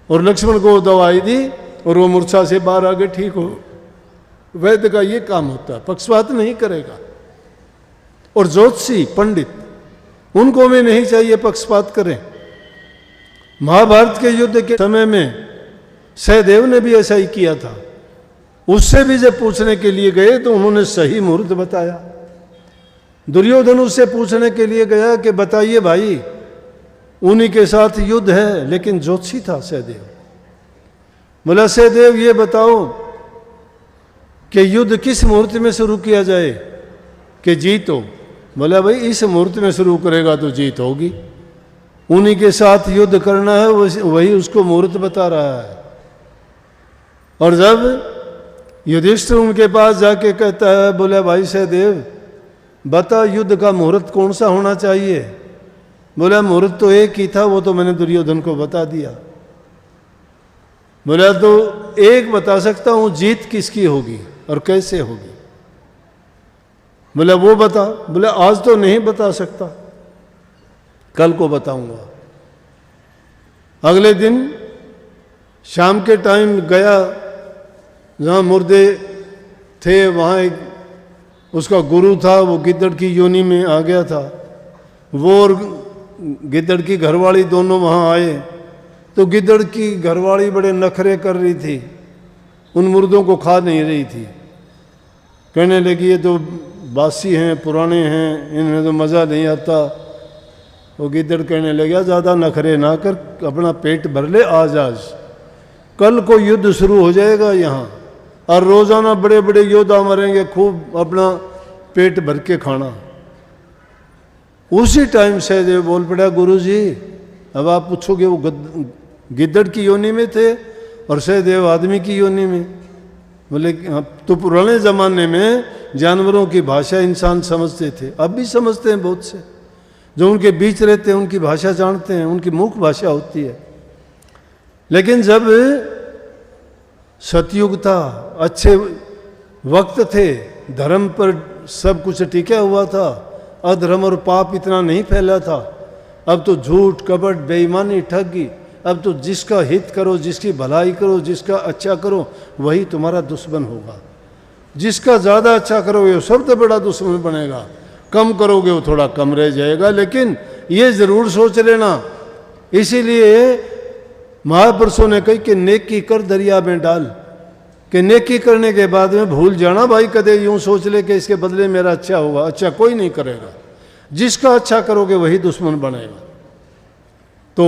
[SPEAKER 1] और लक्ष्मण को दवाई दी और वो मूर्छा से बाहर आ गए, ठीक हो। वैद्य का ये काम होता है, पक्षपात नहीं करेगा। और ज्योतिषी पंडित, उनको भी नहीं चाहिए पक्षपात करें। महाभारत के युद्ध के समय में सहदेव ने भी ऐसा ही किया था। उससे भी जब पूछने के लिए गए तो उन्होंने सही मुहूर्त बताया। दुर्योधन उससे पूछने के लिए गया कि बताइए भाई, उन्हीं के साथ युद्ध है, लेकिन ज्योतिषी था सहदेव। बोला सहदेव ये बताओ कि युद्ध किस मुहूर्त में शुरू किया जाए कि जीत हो। बोला भाई इस मुहूर्त में शुरू करेगा तो जीत होगी, उन्हीं के साथ युद्ध करना है, वही उसको मुहूर्त बता रहा है। और जब युधिष्ठिर उनके पास जाके कहता है, बोला भाई सहदेव बता युद्ध का मुहूर्त कौन सा होना चाहिए। बोला मुहूर्त तो एक ही था, वो तो मैंने दुर्योधन को बता दिया। बोला तो एक बता सकता हूं, जीत किसकी होगी और कैसे होगी। बोला वो बता। बोला आज तो नहीं बता सकता, कल को बताऊंगा। अगले दिन शाम के टाइम गया, जहाँ मुर्दे थे वहाँ एक उसका गुरु था, वो गिद्दड़ की योनि में आ गया था। वो और गिद्दड़ की घरवाली दोनों वहाँ आए तो गिद्दड़ की घरवाली बड़े नखरे कर रही थी, उन मुर्दों को खा नहीं रही थी। कहने लगी ये तो बासी हैं, पुराने हैं, इनमें तो मज़ा नहीं आता। वो गिद्दड़ कहने लगा ज़्यादा नखरे ना कर, अपना पेट भर ले आज कल को युद्ध शुरू हो जाएगा यहाँ, और रोज़ाना बड़े बड़े योद्धा मरेंगे, खूब अपना पेट भर के खाना। उसी टाइम सहदेव बोल पड़ा गुरुजी, अब आप पूछोगे वो गिद्दड़ की योनि में थे और सहदेव आदमी की योनि में। बोले तो पुराने ज़माने में जानवरों की भाषा इंसान समझते थे, अब भी समझते हैं बहुत से, जो उनके बीच रहते हैं उनकी भाषा जानते हैं, उनकी मुख्य भाषा होती है। लेकिन जब सतयुग था, अच्छे वक्त थे, धर्म पर सब कुछ टिका हुआ था, अधर्म और पाप इतना नहीं फैला था। अब तो झूठ कपट बेईमानी ठगी, अब तो जिसका हित करो, जिसकी भलाई करो, जिसका अच्छा करो वही तुम्हारा दुश्मन होगा। जिसका ज़्यादा अच्छा करोगे वो सबसे बड़ा दुश्मन बनेगा, कम करोगे वो थोड़ा कम रह जाएगा। लेकिन ये ज़रूर सोच लेना, इसीलिए महापुरुषों ने कही कि नेकी कर दरिया में डाल, कि नेकी करने के बाद में भूल जाना भाई कदे यूं सोच ले कि इसके बदले मेरा अच्छा होगा। अच्छा कोई नहीं करेगा, जिसका अच्छा करोगे वही दुश्मन बनेगा। तो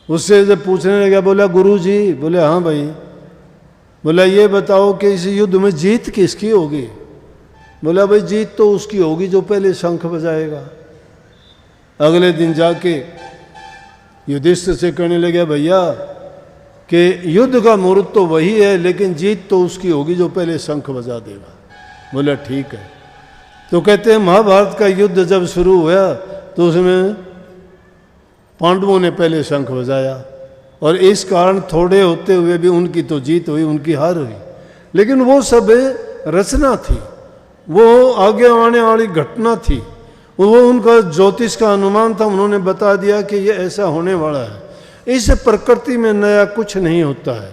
[SPEAKER 1] उससे जब पूछने लगा, बोला गुरुजी, बोले हाँ भाई। बोला ये बताओ कि इस युद्ध में जीत किसकी होगी। बोला भाई जीत तो उसकी होगी जो पहले शंख बजाएगा। अगले दिन जाके युधिष्ठिर से कहने लगे भैया कि युद्ध का मुहूर्त तो वही है, लेकिन जीत तो उसकी होगी जो पहले शंख बजा देगा। बोला ठीक है। तो कहते हैं महाभारत का युद्ध जब शुरू हुआ तो उसमें पांडवों ने पहले शंख बजाया, और इस कारण थोड़े होते हुए भी उनकी तो जीत हुई, उनकी हार हुई। लेकिन वो सब रचना थी, वो आगे आने वाली घटना थी, वो उनका ज्योतिष का अनुमान था। उन्होंने बता दिया कि ये ऐसा होने वाला है। इस प्रकृति में नया कुछ नहीं होता है,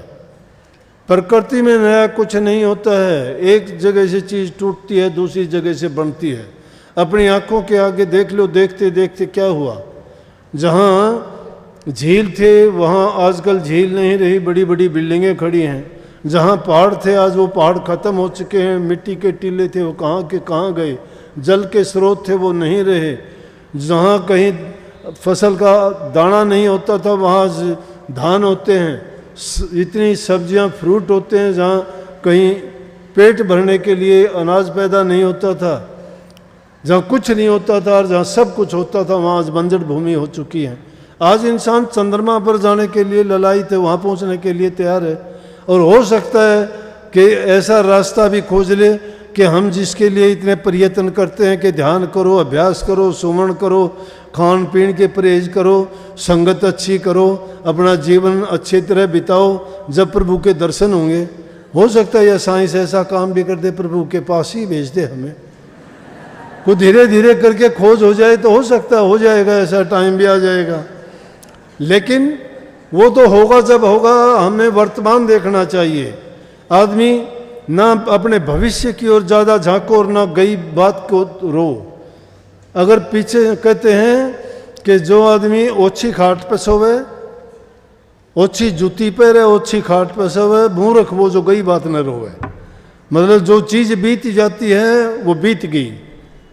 [SPEAKER 1] प्रकृति में नया कुछ नहीं होता है। एक जगह से चीज़ टूटती है, दूसरी जगह से बनती है। अपनी आंखों के आगे देख लो, देखते देखते क्या हुआ, जहाँ झील थे वहाँ आजकल झील नहीं रही, बड़ी बड़ी बिल्डिंगें खड़ी हैं। जहाँ पहाड़ थे आज वो पहाड़ ख़त्म हो चुके हैं, मिट्टी के टीले थे वो कहाँ के कहाँ गए, जल के स्रोत थे वो नहीं रहे। जहाँ कहीं फसल का दाना नहीं होता था वहाँ धान होते हैं, इतनी सब्जियाँ फ्रूट होते हैं। जहाँ कहीं पेट भरने के लिए अनाज पैदा नहीं होता था, जहाँ कुछ नहीं होता था और जहाँ सब कुछ होता था वहाँ आज बंजर भूमि हो चुकी है। आज इंसान चंद्रमा पर जाने के लिए ललायित है, वहाँ पहुँचने के लिए तैयार है। और हो सकता है कि ऐसा रास्ता भी खोज ले कि हम जिसके लिए इतने प्रयत्न करते हैं कि ध्यान करो, अभ्यास करो, सुमन करो, खान पीन के परहेज करो, संगत अच्छी करो, अपना जीवन अच्छी तरह बिताओ, जब प्रभु के दर्शन होंगे। हो सकता है यह साइंस ऐसा काम भी कर दे, प्रभु के पास ही भेज दे हमें, को धीरे धीरे करके खोज हो जाए तो हो सकता है हो जाएगा, ऐसा टाइम भी आ जाएगा। लेकिन वो तो होगा जब होगा। हमें वर्तमान देखना चाहिए। आदमी ना अपने भविष्य की ओर ज़्यादा झांको और ना गई बात को रो। अगर पीछे कहते हैं कि जो आदमी ओछी खाट पर सोवे, ओछी जूती पहरे, ओछी खाट पर सोवे, मूर्ख वो जो गई बात न रोवे। मतलब जो चीज़ बीत जाती है वो बीत गई,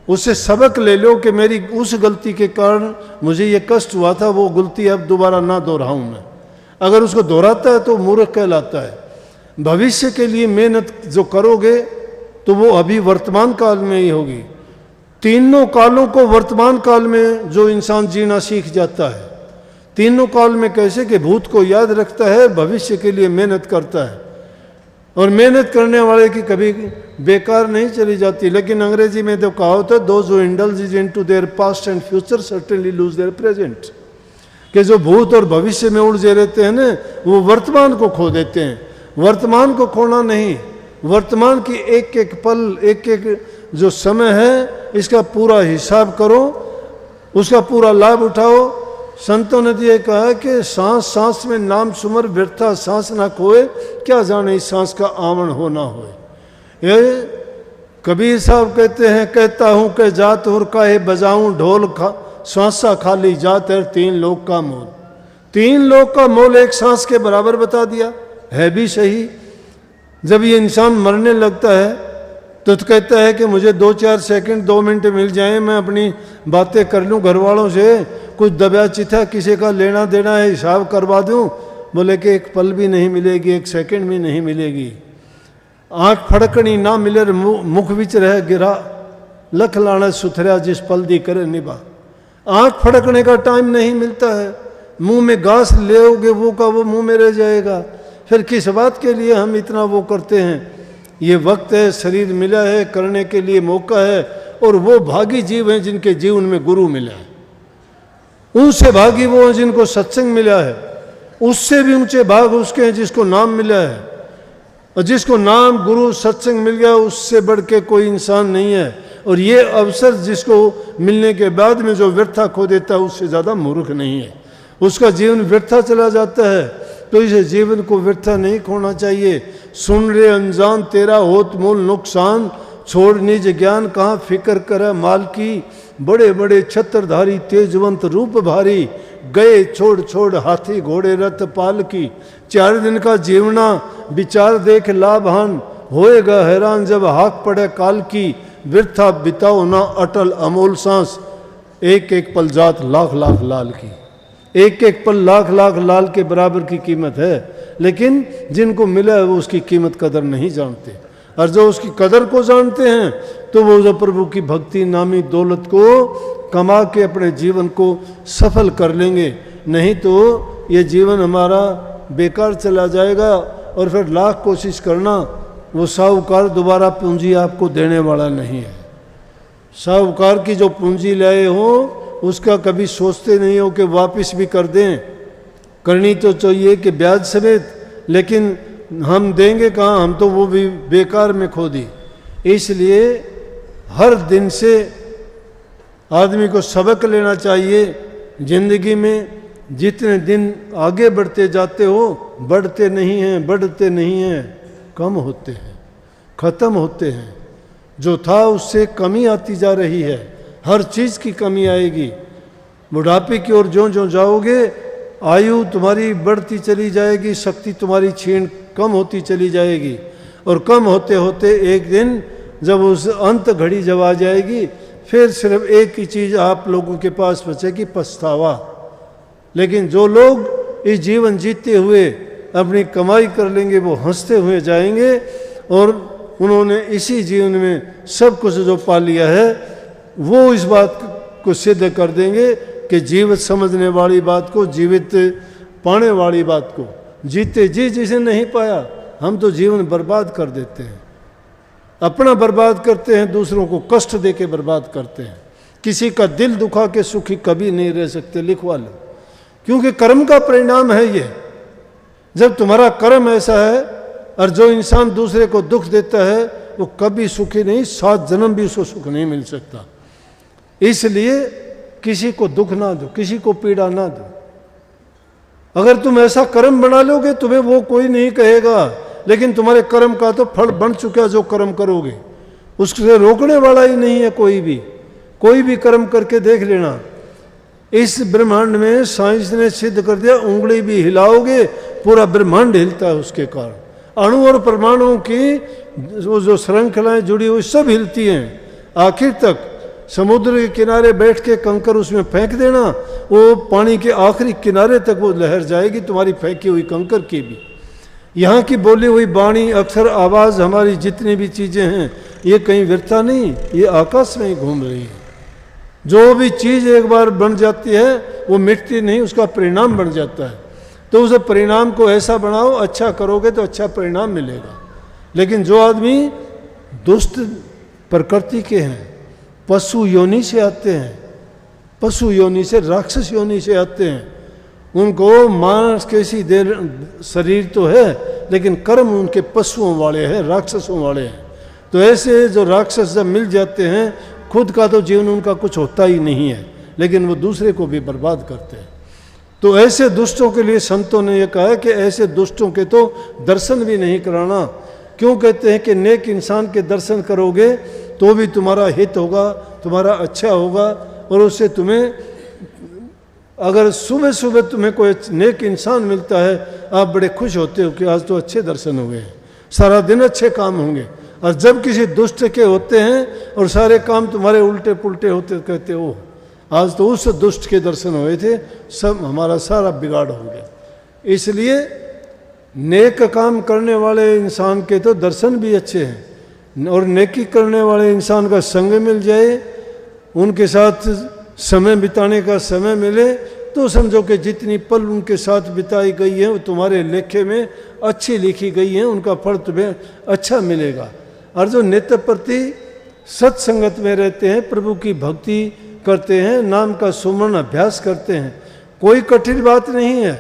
[SPEAKER 1] उससे सबक ले लो कि मेरी उस गलती के कारण मुझे ये कष्ट हुआ था, वो गलती अब दोबारा ना दोहराऊं मैं। अगर उसको दोहराता है तो मूर्ख कहलाता है। भविष्य के लिए मेहनत जो करोगे तो वो अभी वर्तमान काल में ही होगी। तीनों कालों को वर्तमान काल में जो इंसान जीना सीख जाता है, तीनों काल में कैसे कि भूत को याद रखता है, भविष्य के लिए मेहनत करता है, और मेहनत करने वाले की कभी बेकार नहीं चली जाती। लेकिन अंग्रेजी में तो कहावत है, those who indulge into their past and future certainly lose their present, कि जो भूत और भविष्य में उलझे रहते हैं ना, वो वर्तमान को खो देते हैं। वर्तमान को खोना नहीं, वर्तमान की एक एक पल, एक एक जो समय है, इसका पूरा हिसाब करो, उसका पूरा लाभ उठाओ। संतों ने ये कहा कि सांस सांस में नाम सुमर, व्यर्था सांस ना खोए, क्या जाने इस सांस का आवन हो ना होए। ये कबीर साहब कहते हैं, कहता हूँ कि जात और काहे बजाऊं ढोल, सांसा खाली जात है तीन लोग का मोल। तीन लोग का मोल एक सांस के बराबर बता दिया, है भी सही। जब ये इंसान मरने लगता है तो कहता है कि मुझे 2-4 सेकंड 2 मिनट मिल जाएं, मैं अपनी बातें कर लूं घर वालों से, कुछ दबा चिथा किसी का लेना देना है हिसाब करवा दूं। बोले कि एक पल भी नहीं मिलेगी, एक सेकंड भी नहीं मिलेगी। आँख फड़कनी ना मिले मुख विच रह गिरा, लख लाना सुथरा जिस पल दी करे निभा। आँख फड़कने का टाइम नहीं मिलता है, मुंह में घास लेओगे वो का वो मुंह में रह जाएगा। फिर किस बात के लिए हम इतना वो करते हैं। ये वक्त है, शरीर मिला है, करने के लिए मौका है, और वो भागी जीव हैं जिनके जीवन में गुरु मिला है। उनसे भागी वो हैं जिनको सत्संग मिला है, उससे भी ऊंचे भाग उसके हैं जिसको नाम मिला है। और जिसको नाम गुरु सत्संग मिल गया, उससे बढ़ के कोई इंसान नहीं है। और ये अवसर जिसको मिलने के बाद में जो व्यर्था खो देता है, उससे ज़्यादा मूर्ख नहीं है। उसका जीवन व्यर्था चला जाता है, तो इसे जीवन को व्यर्था नहीं खोना चाहिए। सुन रे अनजान तेरा होत मूल नुकसान, छोड़ निज ज्ञान कहाँ फिक्र करे माल की। बड़े बड़े छत्रधारी तेजवंत रूप भारी, गए छोड़ छोड़ हाथी घोड़े रथ पाल की। 4 दिन का जीवना विचार देख लाभान, होएगा हैरान जब हाक पड़े काल की। व्यर्था बिताओ ना अटल अमोल सांस, एक एक पल जात लाख लाख लाल की। एक एक पल लाख लाख लाल के बराबर की कीमत है। लेकिन जिनको मिला है वो उसकी कीमत कदर नहीं जानते, और जो उसकी कदर को जानते हैं तो वो जो प्रभु की भक्ति नामी दौलत को कमा के अपने जीवन को सफल कर लेंगे। नहीं तो ये जीवन हमारा बेकार चला जाएगा, और फिर लाख कोशिश करना, वो साहूकार दोबारा पूंजी आपको देने वाला नहीं है। साहूकार की जो पूंजी लाए हो उसका कभी सोचते नहीं हो कि वापस भी कर दें। करनी तो चाहिए कि ब्याज समेत, लेकिन हम देंगे कहाँ, हम तो वो भी बेकार में खो दी। इसलिए हर दिन से आदमी को सबक लेना चाहिए। जिंदगी में जितने दिन आगे बढ़ते जाते हो, बढ़ते नहीं हैं, बढ़ते नहीं हैं, कम होते हैं, ख़त्म होते हैं। जो था उससे कमी आती जा रही है, हर चीज़ की कमी आएगी। बुढ़ापे की ओर जो जो जाओगे, आयु तुम्हारी बढ़ती चली जाएगी, शक्ति तुम्हारी क्षीण कम होती चली जाएगी। और कम होते होते एक दिन जब उस अंत घड़ी जब आ जाएगी, फिर सिर्फ एक ही चीज़ आप लोगों के पास बचेगी, पछतावा। लेकिन जो लोग इस जीवन जीते हुए अपनी कमाई कर लेंगे, वो हंसते हुए जाएंगे, और उन्होंने इसी जीवन में सब कुछ जो पा लिया है वो इस बात को सिद्ध कर देंगे कि जीवित समझने वाली बात को, जीवित पाने वाली बात को जीते जी जिसे नहीं पाया। हम तो जीवन बर्बाद कर देते हैं, अपना बर्बाद करते हैं, दूसरों को कष्ट दे के बर्बाद करते हैं। किसी का दिल दुखा के सुखी कभी नहीं रह सकते, लिखवा लो। क्योंकि कर्म का परिणाम है ये। जब तुम्हारा कर्म ऐसा है, और जो इंसान दूसरे को दुख देता है वो कभी सुखी नहीं, 7 जन्म भी उसको सुख नहीं मिल सकता। इसलिए किसी को दुख ना दो, किसी को पीड़ा ना दो। अगर तुम ऐसा कर्म बना लोगे तुम्हें वो कोई नहीं कहेगा, लेकिन तुम्हारे कर्म का तो फल बन चुका, जो कर्म करोगे उससे रोकने वाला ही नहीं है कोई भी। कोई भी कर्म करके देख लेना। इस ब्रह्मांड में साइंस ने सिद्ध कर दिया, उंगली भी हिलाओगे पूरा ब्रह्मांड हिलता है उसके कारण। अणु और परमाणुओं की जो श्रृंखलाएं जुड़ी हुई सब हिलती हैं। आखिर तक समुद्र के किनारे बैठ के कंकर उसमें फेंक देना, वो पानी के आखिरी किनारे तक वो लहर जाएगी, तुम्हारी फेंकी हुई कंकर की भी। यहाँ की बोली हुई वाणी, अक्षर, आवाज़, हमारी जितनी भी चीज़ें हैं, ये कहीं व्यर्था नहीं, ये आकाश में ही घूम रही है। जो भी चीज़ एक बार बन जाती है वो मिटती नहीं, उसका परिणाम बन जाता है। तो उस परिणाम को ऐसा बनाओ, अच्छा करोगे तो अच्छा परिणाम मिलेगा। लेकिन जो आदमी दुष्ट प्रकृति के हैं, पशु योनि से आते हैं, पशु योनि से, राक्षस योनि से आते हैं, उनको मांस कैसी देर शरीर तो है लेकिन कर्म उनके पशुओं वाले हैं, राक्षसों वाले हैं। तो ऐसे जो राक्षस जब मिल जाते हैं, खुद का तो जीवन उनका कुछ होता ही नहीं है, लेकिन वो दूसरे को भी बर्बाद करते हैं। तो ऐसे दुष्टों के लिए संतों ने यह कहा कि ऐसे दुष्टों के तो दर्शन भी नहीं कराना। क्यों कहते हैं कि नेक इंसान के दर्शन करोगे तो भी तुम्हारा हित होगा, तुम्हारा अच्छा होगा, और उससे तुम्हें, अगर सुबह सुबह तुम्हें कोई नेक इंसान मिलता है, आप बड़े खुश होते हो कि आज तो अच्छे दर्शन हुए हैं, सारा दिन अच्छे काम होंगे। और जब किसी दुष्ट के होते हैं और सारे काम तुम्हारे उल्टे पुल्टे होते, कहते हो आज तो उस दुष्ट के दर्शन हुए थे, सब हमारा सारा बिगाड़ हो गया। इसलिए नेक काम करने वाले इंसान के तो दर्शन भी अच्छे हैं, और नेकी करने वाले इंसान का संग मिल जाए, उनके साथ समय बिताने का समय मिले, तो समझो कि जितनी पल उनके साथ बिताई गई है वो तुम्हारे लेखे में अच्छी लिखी गई है, उनका फल तुम्हें अच्छा मिलेगा। और जो नित्य प्रति सत्संगत में रहते हैं, प्रभु की भक्ति करते हैं, नाम का सुमरण अभ्यास करते हैं, कोई कठिन बात नहीं है।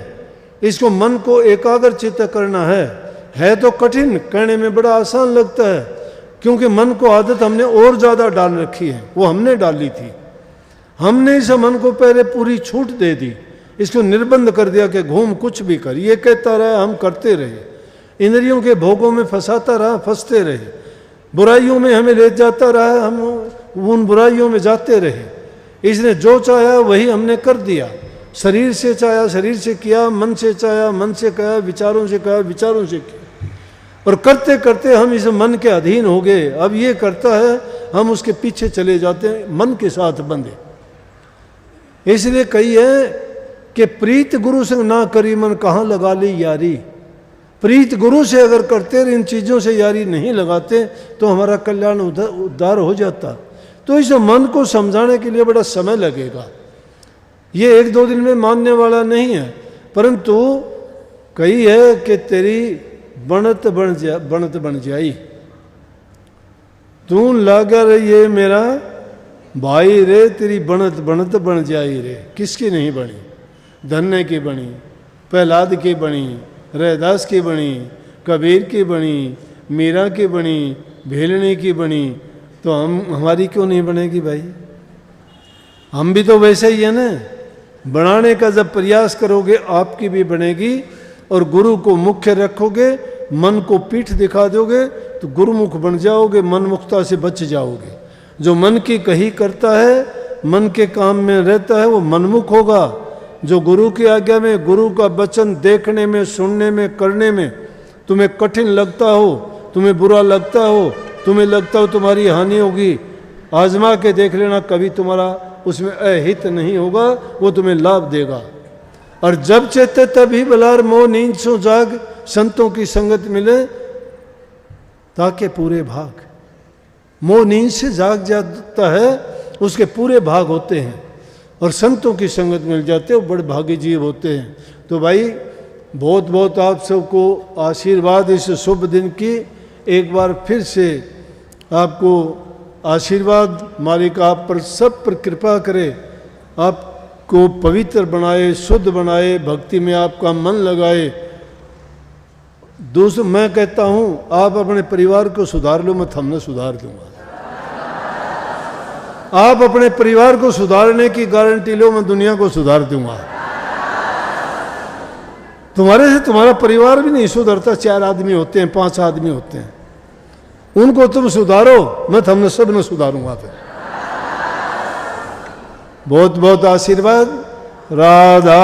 [SPEAKER 1] इसको मन को एकाग्रचित्त करना है तो कठिन, कहने में बड़ा आसान लगता है, क्योंकि मन को आदत हमने और ज़्यादा डाल रखी है, वो हमने डाली थी। हमने इस मन को पहले पूरी छूट दे दी, इसको निर्बंध कर दिया कि घूम कुछ भी कर, ये कहता रहा, हम करते रहे, इंद्रियों के भोगों में फंसाता रहा, फंसते रहे, बुराइयों में हमें ले जाता रहा, हम उन बुराइयों में जाते रहे। इसने जो चाहा वही हमने कर दिया, शरीर से चाहा शरीर से किया, मन से चाहा मन से कहा, विचारों से कहा विचारों से किया, और करते करते हम इस मन के अधीन हो गए। अब ये करता है, हम उसके पीछे चले जाते हैं, मन के साथ बंधे। इसलिए कही है कि प्रीत गुरु संग ना करी मन कहाँ लगा ली यारी। प्रीत गुरु से अगर करते इन चीज़ों से यारी नहीं लगाते तो हमारा कल्याण उद्धार हो जाता। तो इस मन को समझाने के लिए बड़ा समय लगेगा, ये 1-2 दिन में मानने वाला नहीं है। परंतु कही है कि तेरी बनत बन जाई, तू लागा रहिए मेरा भाई रे, तेरी बनत बन जाई रे। किसकी नहीं बनी? धन्य की बनी, प्रहलाद की बनी, रैदास की बनी, कबीर की बनी, मीरा की बनी, भेलनी की बनी, तो हमारी क्यों नहीं बनेगी भाई? हम भी तो वैसे ही है ना। बनाने का जब प्रयास करोगे आपकी भी बनेगी, और गुरु को मुख्य रखोगे, मन को पीठ दिखा दोगे तो गुरुमुख बन जाओगे, मनमुखता से बच जाओगे। जो मन की कही करता है, मन के काम में रहता है, वो मनमुख होगा। जो गुरु की आज्ञा में, गुरु का वचन देखने में, सुनने में, करने में तुम्हें कठिन लगता हो, तुम्हें बुरा लगता हो, तुम्हें लगता हो तुम्हारी हानि होगी, आजमा के देख लेना, कभी तुम्हारा उसमें अहित नहीं होगा, वो तुम्हें लाभ देगा। और जब चेते तभी बलार मोह नींद सो जाग, संतों की संगत मिले ताके पूरे भाग। मोह नींद से जाग जाता है, उसके पूरे भाग होते हैं, और संतों की संगत मिल जाते हैं, वो बड़े भागी जीव होते हैं। तो भाई बहुत बहुत आप सबको आशीर्वाद इस शुभ दिन की। एक बार फिर से आपको आशीर्वाद, मालिक आप पर सब पर कृपा करे, आप को पवित्र बनाए, शुद्ध बनाए, भक्ति में आपका मन लगाए। दूसरा मैं कहता हूं आप अपने परिवार को सुधार लो, मैं थमने सुधार दूंगा। आप अपने परिवार को सुधारने की गारंटी लो, मैं दुनिया को सुधार दूंगा। तुम्हारे से तुम्हारा परिवार भी नहीं सुधरता, 4 आदमी होते हैं, 5 आदमी होते हैं, उनको तुम सुधारो, मैं तुमने सब ने सुधारूंगा। फिर बहुत बहुत आशीर्वाद। राधा